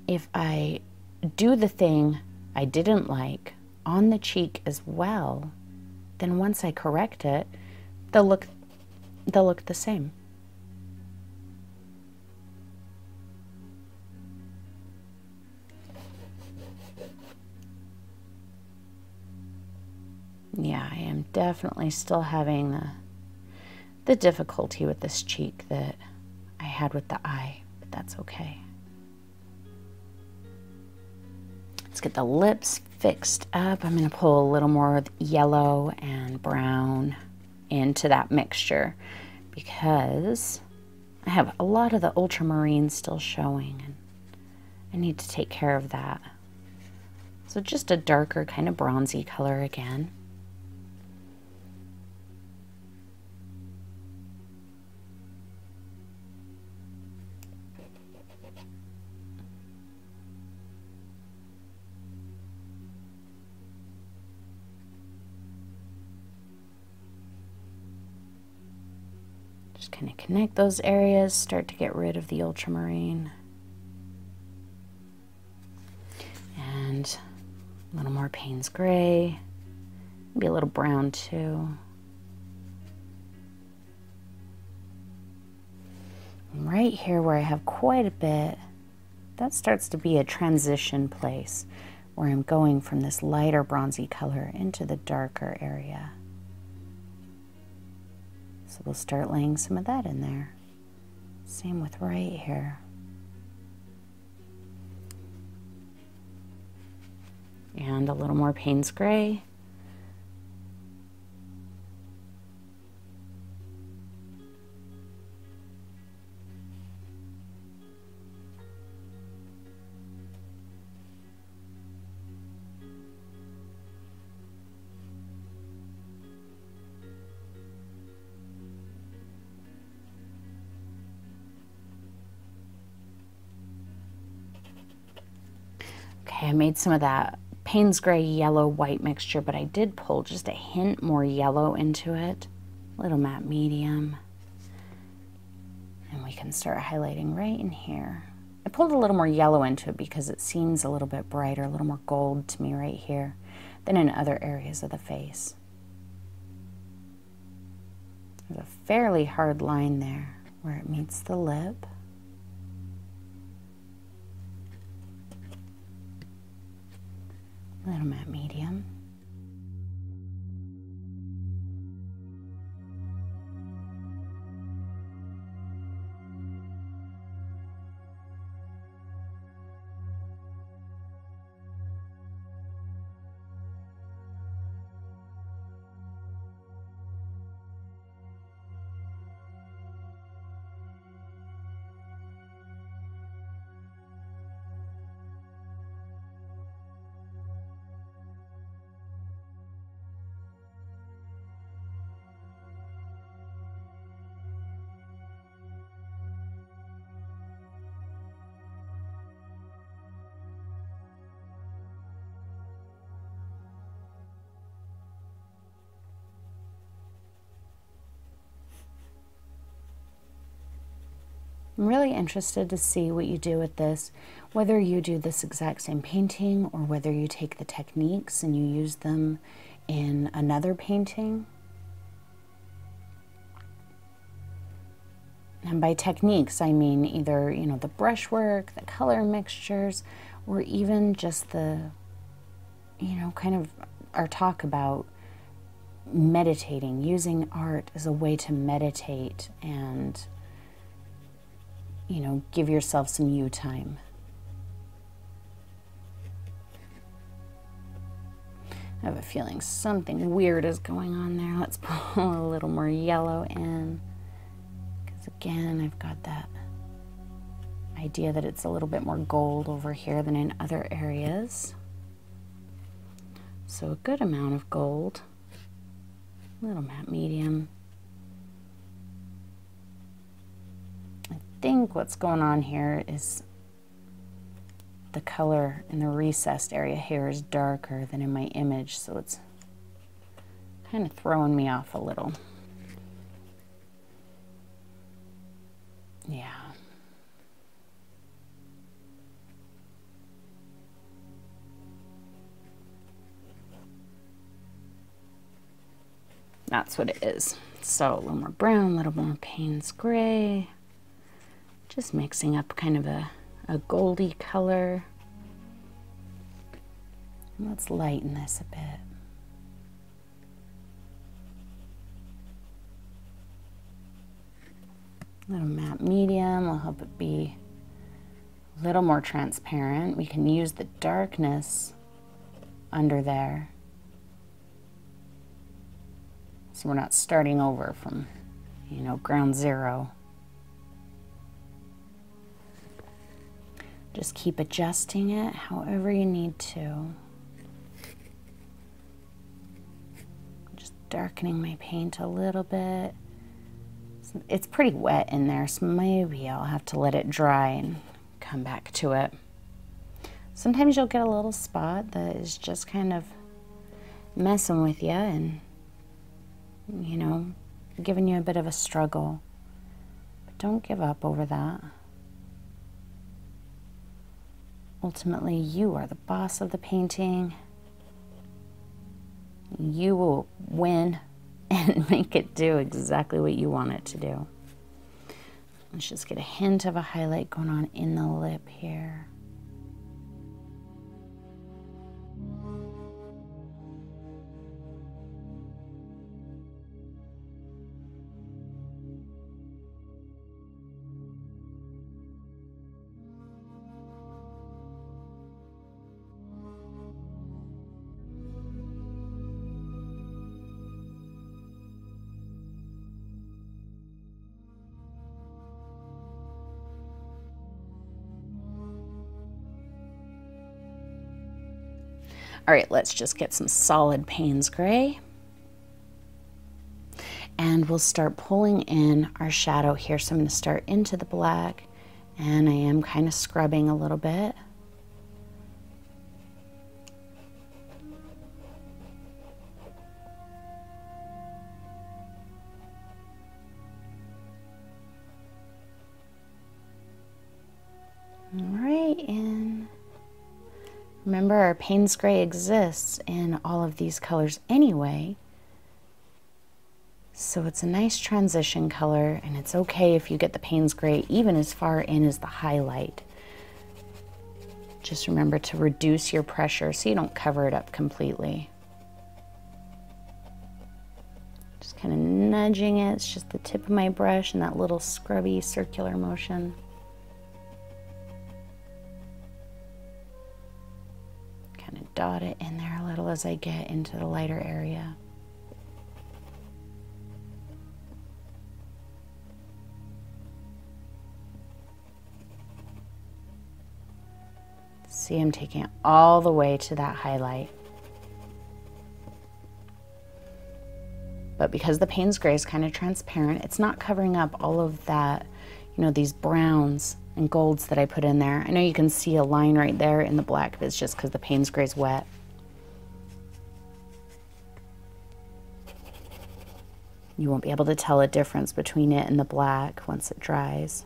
if I do the thing I didn't like on the cheek as well, then once I correct it, they'll look the same. Yeah, I am definitely still having the difficulty with this cheek that I had with the eye, but that's okay. get the lips fixed up. I'm going to pull a little more yellow and brown into that mixture because I have a lot of the ultramarine still showing and I need to take care of that. So just a darker kind of bronzy color again. Just kind of connect those areas, start to get rid of the ultramarine. And a little more Payne's gray, maybe a little brown too. And right here where I have quite a bit, that starts to be a transition place where I'm going from this lighter bronzy color into the darker area. So we'll start laying some of that in there. Same with right here. And a little more Payne's gray. Okay, I made some of that Payne's gray yellow white mixture, but I did pull just a hint more yellow into it, a little matte medium, and we can start highlighting right in here. I pulled a little more yellow into it because it seems a little bit brighter, a little more gold to me right here than in other areas of the face. There's a fairly hard line there where it meets the lip. A little matte medium. I'm really interested to see what you do with this, whether you do this exact same painting or whether you take the techniques and you use them in another painting. And by techniques, I mean either, you know, the brushwork, the color mixtures, or even just the, you know, kind of our talk about meditating, using art as a way to meditate and, you know, give yourself some you time. I have a feeling something weird is going on there. Let's pull a little more yellow in. Because again, I've got that idea that it's a little bit more gold over here than in other areas. So a good amount of gold. A little matte medium. I think what's going on here is the color in the recessed area here is darker than in my image, so it's kind of throwing me off a little. Yeah. That's what it is. So a little more brown, a little more Payne's gray. Just mixing up kind of a goldy color. And let's lighten this a bit. A little matte medium will help it be A little more transparent. We can use the darkness under there, so we're not starting over from, you know, ground zero. Just keep adjusting it however you need to. Just darkening my paint a little bit. It's pretty wet in there, so maybe I'll have to let it dry and come back to it. Sometimes you'll get a little spot that is just kind of messing with you and, you know, giving you a bit of a struggle. But don't give up over that. Ultimately, you are the boss of the painting. You will win and make it do exactly what you want it to do. Let's just get a hint of a highlight going on in the lip here. All right, let's just get some solid Payne's gray. And we'll start pulling in our shadow here. So I'm going to start into the black, and I am kind of scrubbing a little bit. Right in. Remember, our Payne's gray exists in all of these colors anyway. So it's a nice transition color, and it's okay if you get the Payne's gray even as far in as the highlight. Just remember to reduce your pressure so you don't cover it up completely. Just kind of nudging it. It's just the tip of my brush and that little scrubby circular motion. Kind of dot it in there a little as I get into the lighter area. See, I'm taking it all the way to that highlight. But because the Payne's gray is kind of transparent, it's not covering up all of that, you know, these browns and golds that I put in there. I know you can see a line right there in the black, but it's just because the Payne's gray is wet. You won't be able to tell a difference between it and the black once it dries.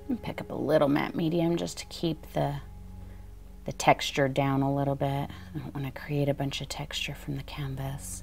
And pick up a little matte medium just to keep the texture down a little bit. I don't want to create a bunch of texture from the canvas.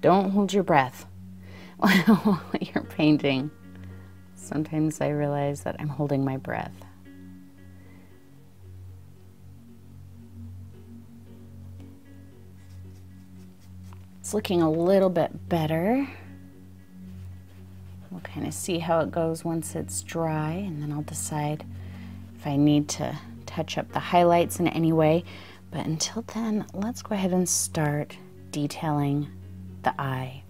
Don't hold your breath while you're painting. Sometimes I realize that I'm holding my breath. It's looking a little bit better. We'll kind of see how it goes once it's dry, and then I'll decide if I need to touch up the highlights in any way. But until then, let's go ahead and start detailing the eye.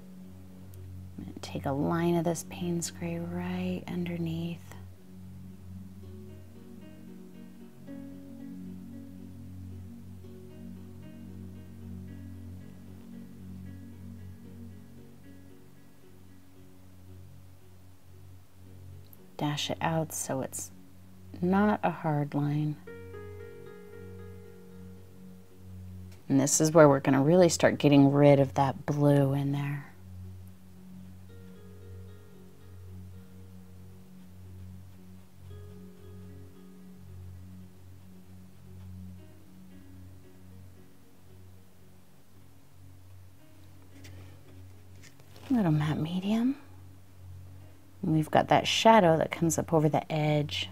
I'm going to take a line of this Payne's Gray right underneath. Dash it out so it's not a hard line. And this is where we're going to really start getting rid of that blue in there. Little matte medium. And we've got that shadow that comes up over the edge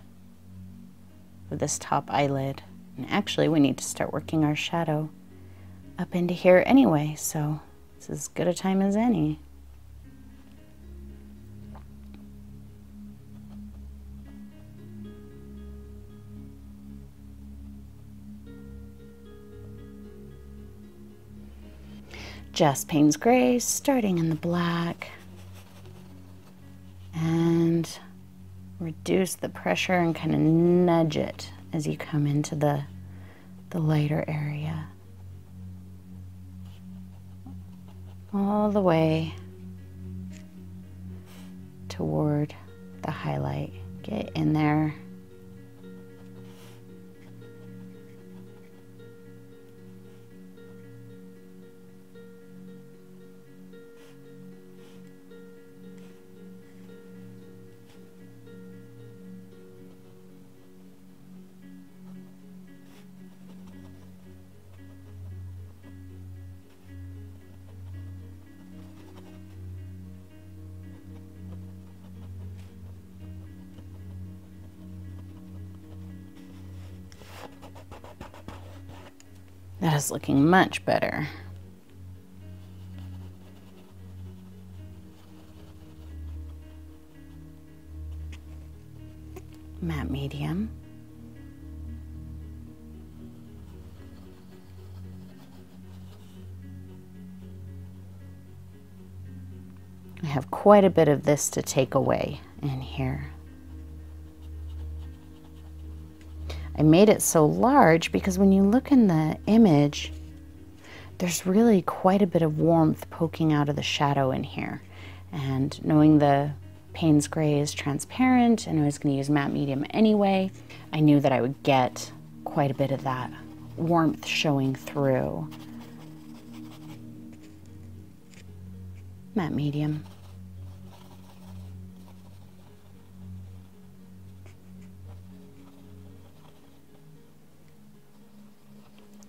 of this top eyelid. And actually we need to start working our shadow up into here anyway, so it's as good a time as any. Just Payne's Gray, starting in the black, and reduce the pressure and kind of nudge it as you come into the lighter area. All the way toward the highlight. Get in there. That is looking much better. Matte medium. I have quite a bit of this to take away in here. I made it so large because when you look in the image, there's really quite a bit of warmth poking out of the shadow in here. And knowing the Payne's Gray is transparent and I was going to use matte medium anyway, I knew that I would get quite a bit of that warmth showing through. Matte medium.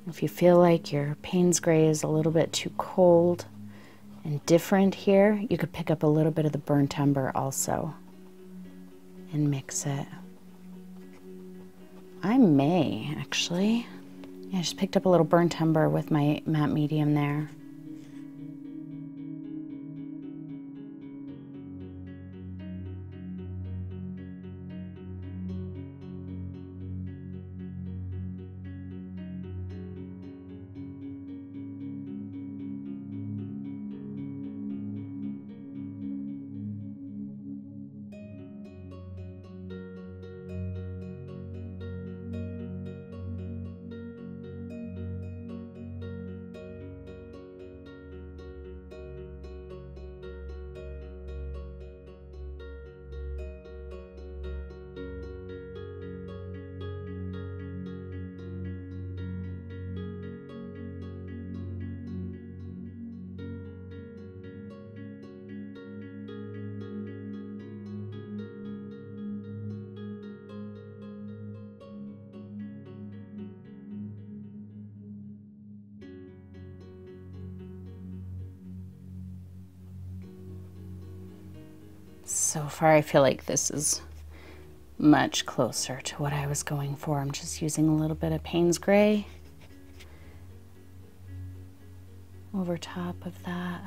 If you feel like your Payne's Gray is a little bit too cold and different here, you could pick up a little bit of the burnt umber also and mix it. I may actually. Yeah, I just picked up a little burnt umber with my matte medium there. So far, I feel like this is much closer to what I was going for. I'm just using a little bit of Payne's Gray over top of that.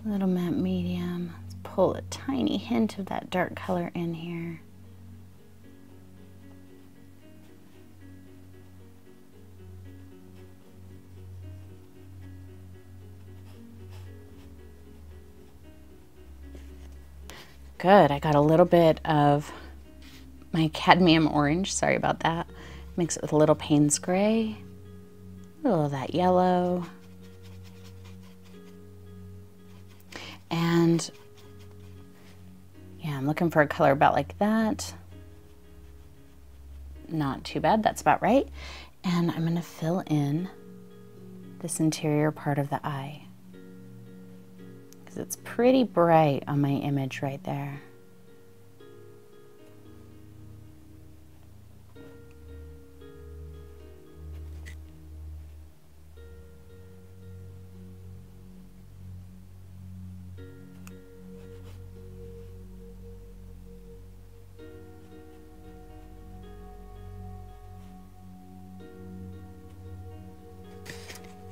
A little matte medium. Let's pull a tiny hint of that dark color in here. Good, I got a little bit of my cadmium orange, sorry about that. Mix it with a little Payne's Gray, a little of that yellow. And yeah, I'm looking for a color about like that. Not too bad, that's about right. And I'm gonna fill in this interior part of the eye, because it's pretty bright on my image right there.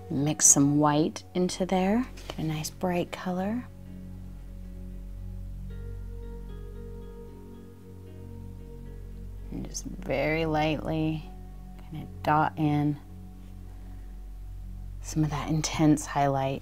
Mix some white into there, get a nice bright color. And just very lightly kind of dot in some of that intense highlight.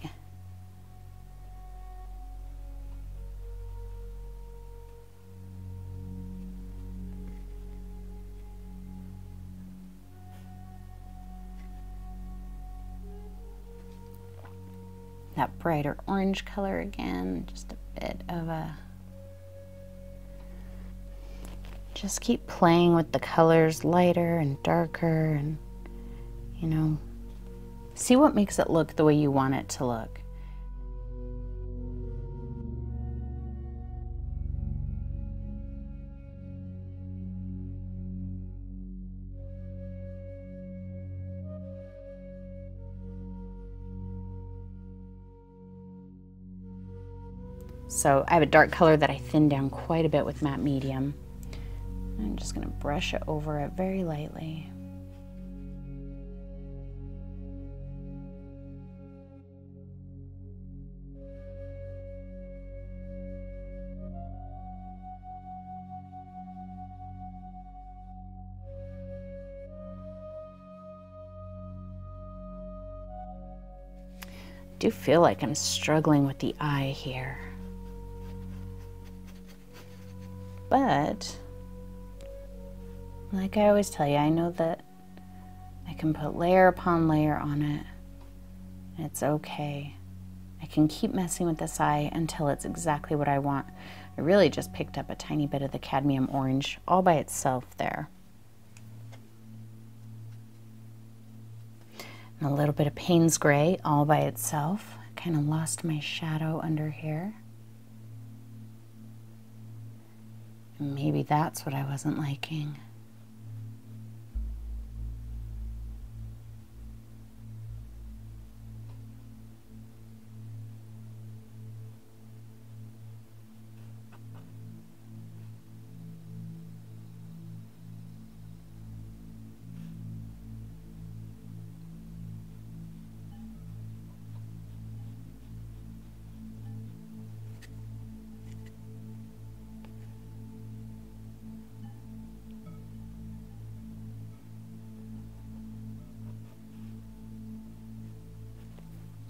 That brighter orange color again, just a bit of a... Just keep playing with the colors lighter and darker, and, you know, see what makes it look the way you want it to look. So I have a dark color that I thinned down quite a bit with matte medium. I'm just going to brush it over it very lightly. I do feel like I'm struggling with the eye here. But, like I always tell you, I know that I can put layer upon layer on it. It's okay. I can keep messing with this eye until it's exactly what I want. I really just picked up a tiny bit of the cadmium orange all by itself there. And a little bit of Payne's Gray all by itself. I kind of lost my shadow under here. Maybe that's what I wasn't liking.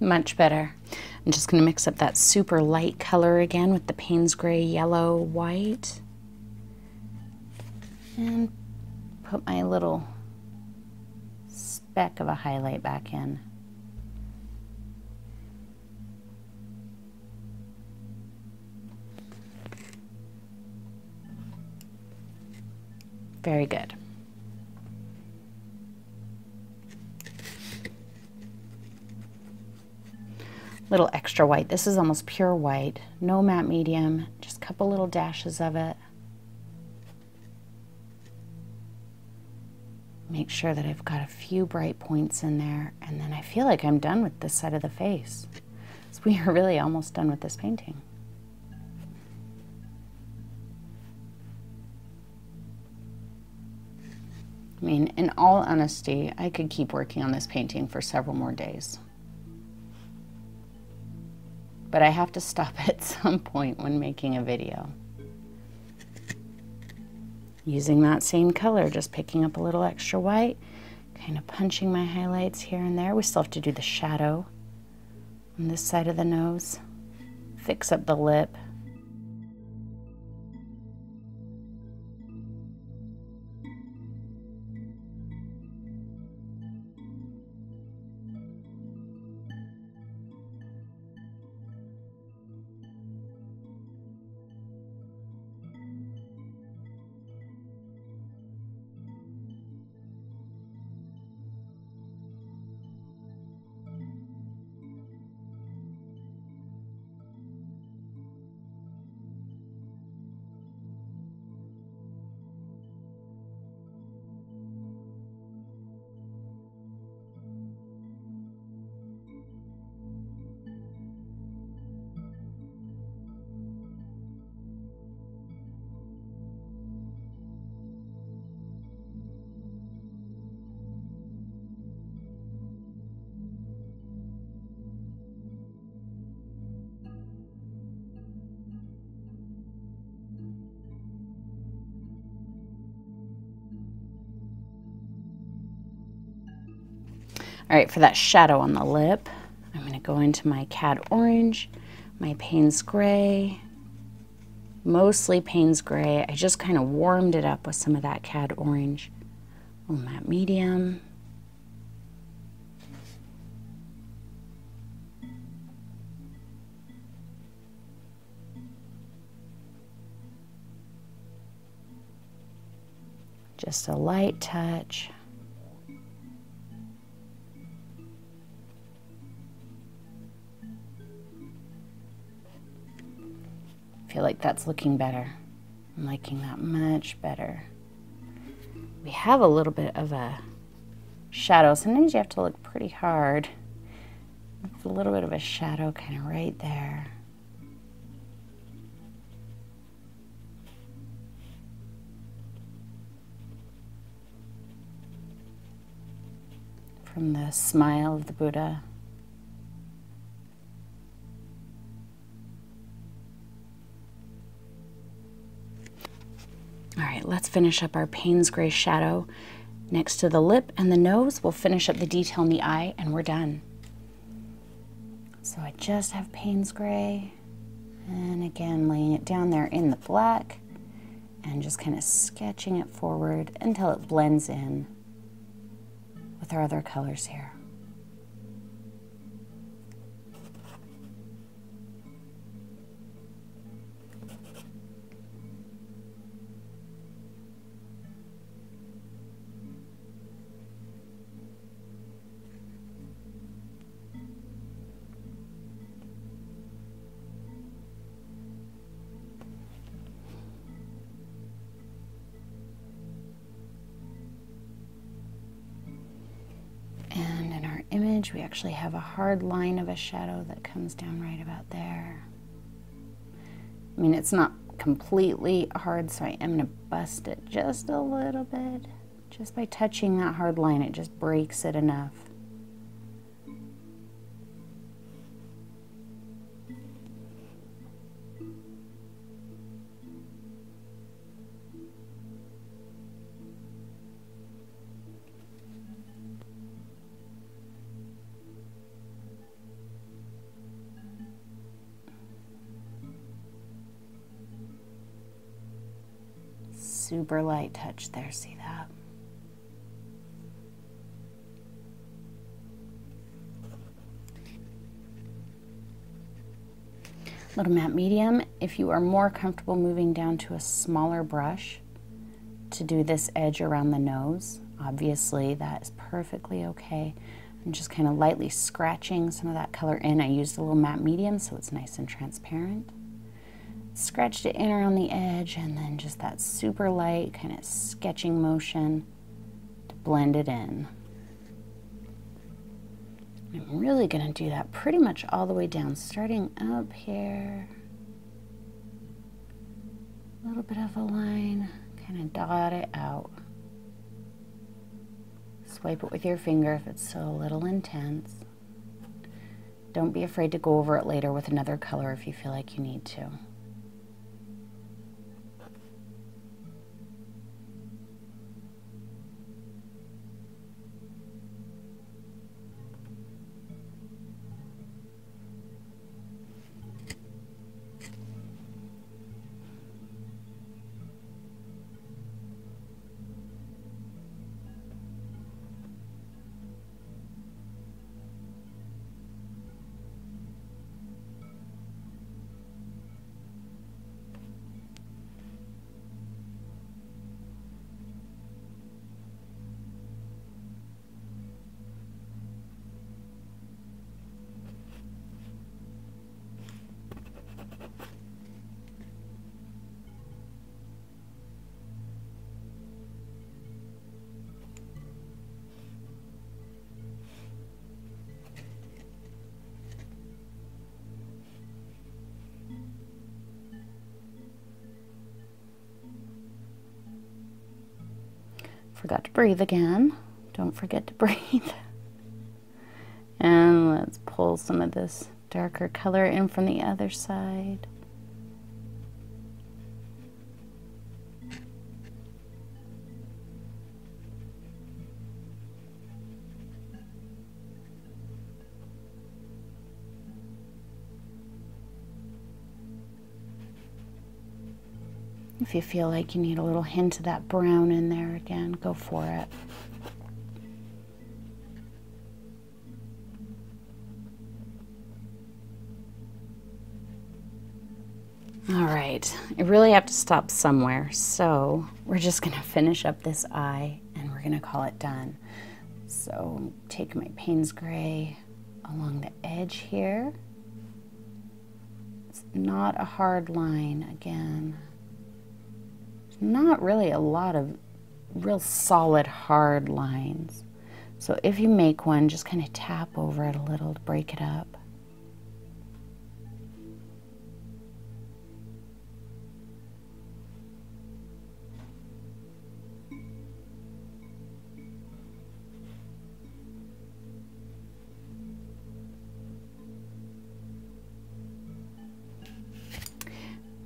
Much better. I'm just going to mix up that super light color again with the Payne's Gray yellow white. And put my little speck of a highlight back in. Very good. Little extra white. This is almost pure white. No matte medium, just a couple little dashes of it. make sure that I've got a few bright points in there, and then I feel like I'm done with this side of the face. So we are really almost done with this painting. I mean, in all honesty, I could keep working on this painting for several more days. But I have to stop at some point when making a video. Using that same color, just picking up a little extra white, kind of punching my highlights here and there. We still have to do the shadow on this side of the nose, fix up the lip. All right, for that shadow on the lip, I'm going to go into my Cad Orange, my Payne's Gray, mostly Payne's Gray. I just kind of warmed it up with some of that Cad Orange. Oh, matte medium. Just a light touch. I feel like that's looking better. I'm liking that much better. We have a little bit of a shadow. Sometimes you have to look pretty hard. It's a little bit of a shadow kind of right there. From the smile of the Buddha. All right, let's finish up our Payne's Gray shadow next to the lip and the nose. We'll finish up the detail in the eye and we're done. So I just have Payne's Gray, and again laying it down there in the black and just kind of sketching it forward until it blends in with our other colors here. Image, we actually have a hard line of a shadow that comes down right about there. I mean, it's not completely hard, so I am going to bust it just a little bit. Just by touching that hard line, it just breaks it enough. Super light touch there, see that? Little matte medium. If you are more comfortable moving down to a smaller brush to do this edge around the nose, obviously that is perfectly okay. I'm just kind of lightly scratching some of that color in. I used a little matte medium so it's nice and transparent. Scratched it in around the edge, and then just that super light kind of sketching motion to blend it in. I'm really going to do that pretty much all the way down, starting up here. A little bit of a line, kind of dot it out. Swipe it with your finger if it's still a little intense. Don't be afraid to go over it later with another color if you feel like you need to. Forgot to breathe again. Don't forget to breathe. And let's pull some of this darker color in from the other side. If you feel like you need a little hint of that brown in there again, go for it. All right, I really have to stop somewhere, so we're just gonna finish up this eye and we're gonna call it done. So take my Payne's Gray along the edge here. It's not a hard line again. Not really a lot of real solid hard lines. So if you make one, just kind of tap over it a little to break it up.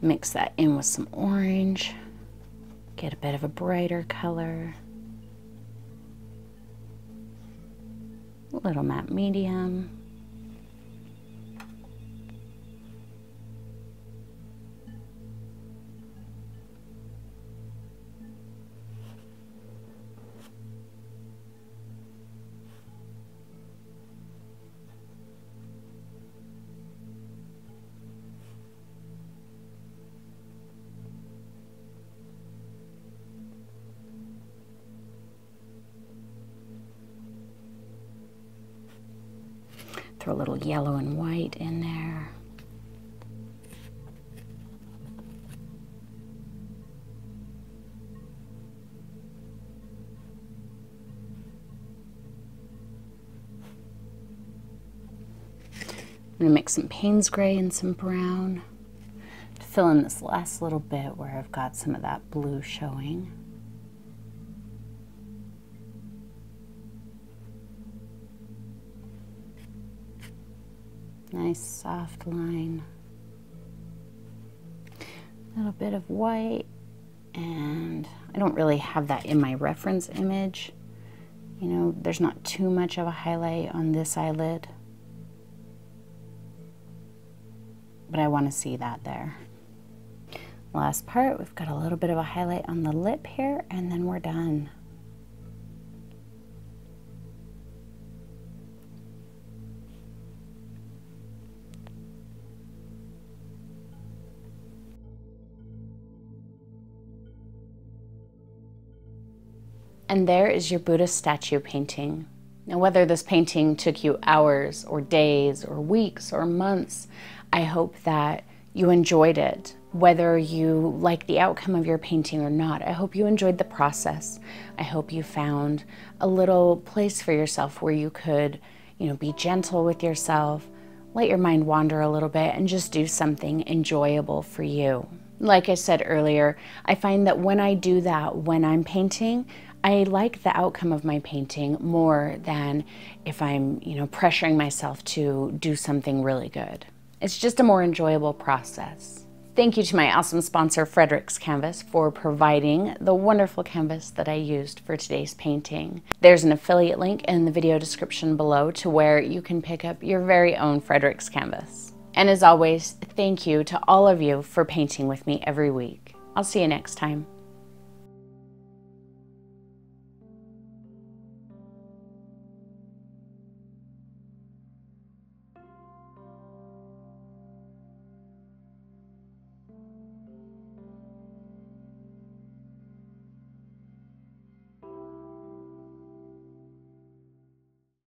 Mix that in with some orange. Get a bit of a brighter color. A little matte medium. Throw a little yellow and white in there. I'm going to mix some Payne's Gray and some brown to fill in this last little bit where I've got some of that blue showing. Nice soft line. A little bit of white, and I don't really have that in my reference image. You know, there's not too much of a highlight on this eyelid, but I want to see that there. Last part, we've got a little bit of a highlight on the lip here, and then we're done. And there is your Buddha statue painting. Now, whether this painting took you hours or days or weeks or months, I hope that you enjoyed it. Whether you like the outcome of your painting or not, I hope you enjoyed the process. I hope you found a little place for yourself where you could, be gentle with yourself, let your mind wander a little bit, and just do something enjoyable for you. Like I said earlier, I find that when I do that, when I'm painting, I like the outcome of my painting more than if I'm, pressuring myself to do something really good. It's just a more enjoyable process. Thank you to my awesome sponsor, Frederick's Canvas, for providing the wonderful canvas that I used for today's painting. There's an affiliate link in the video description below to where you can pick up your very own Frederick's Canvas. And as always, thank you to all of you for painting with me every week. I'll see you next time.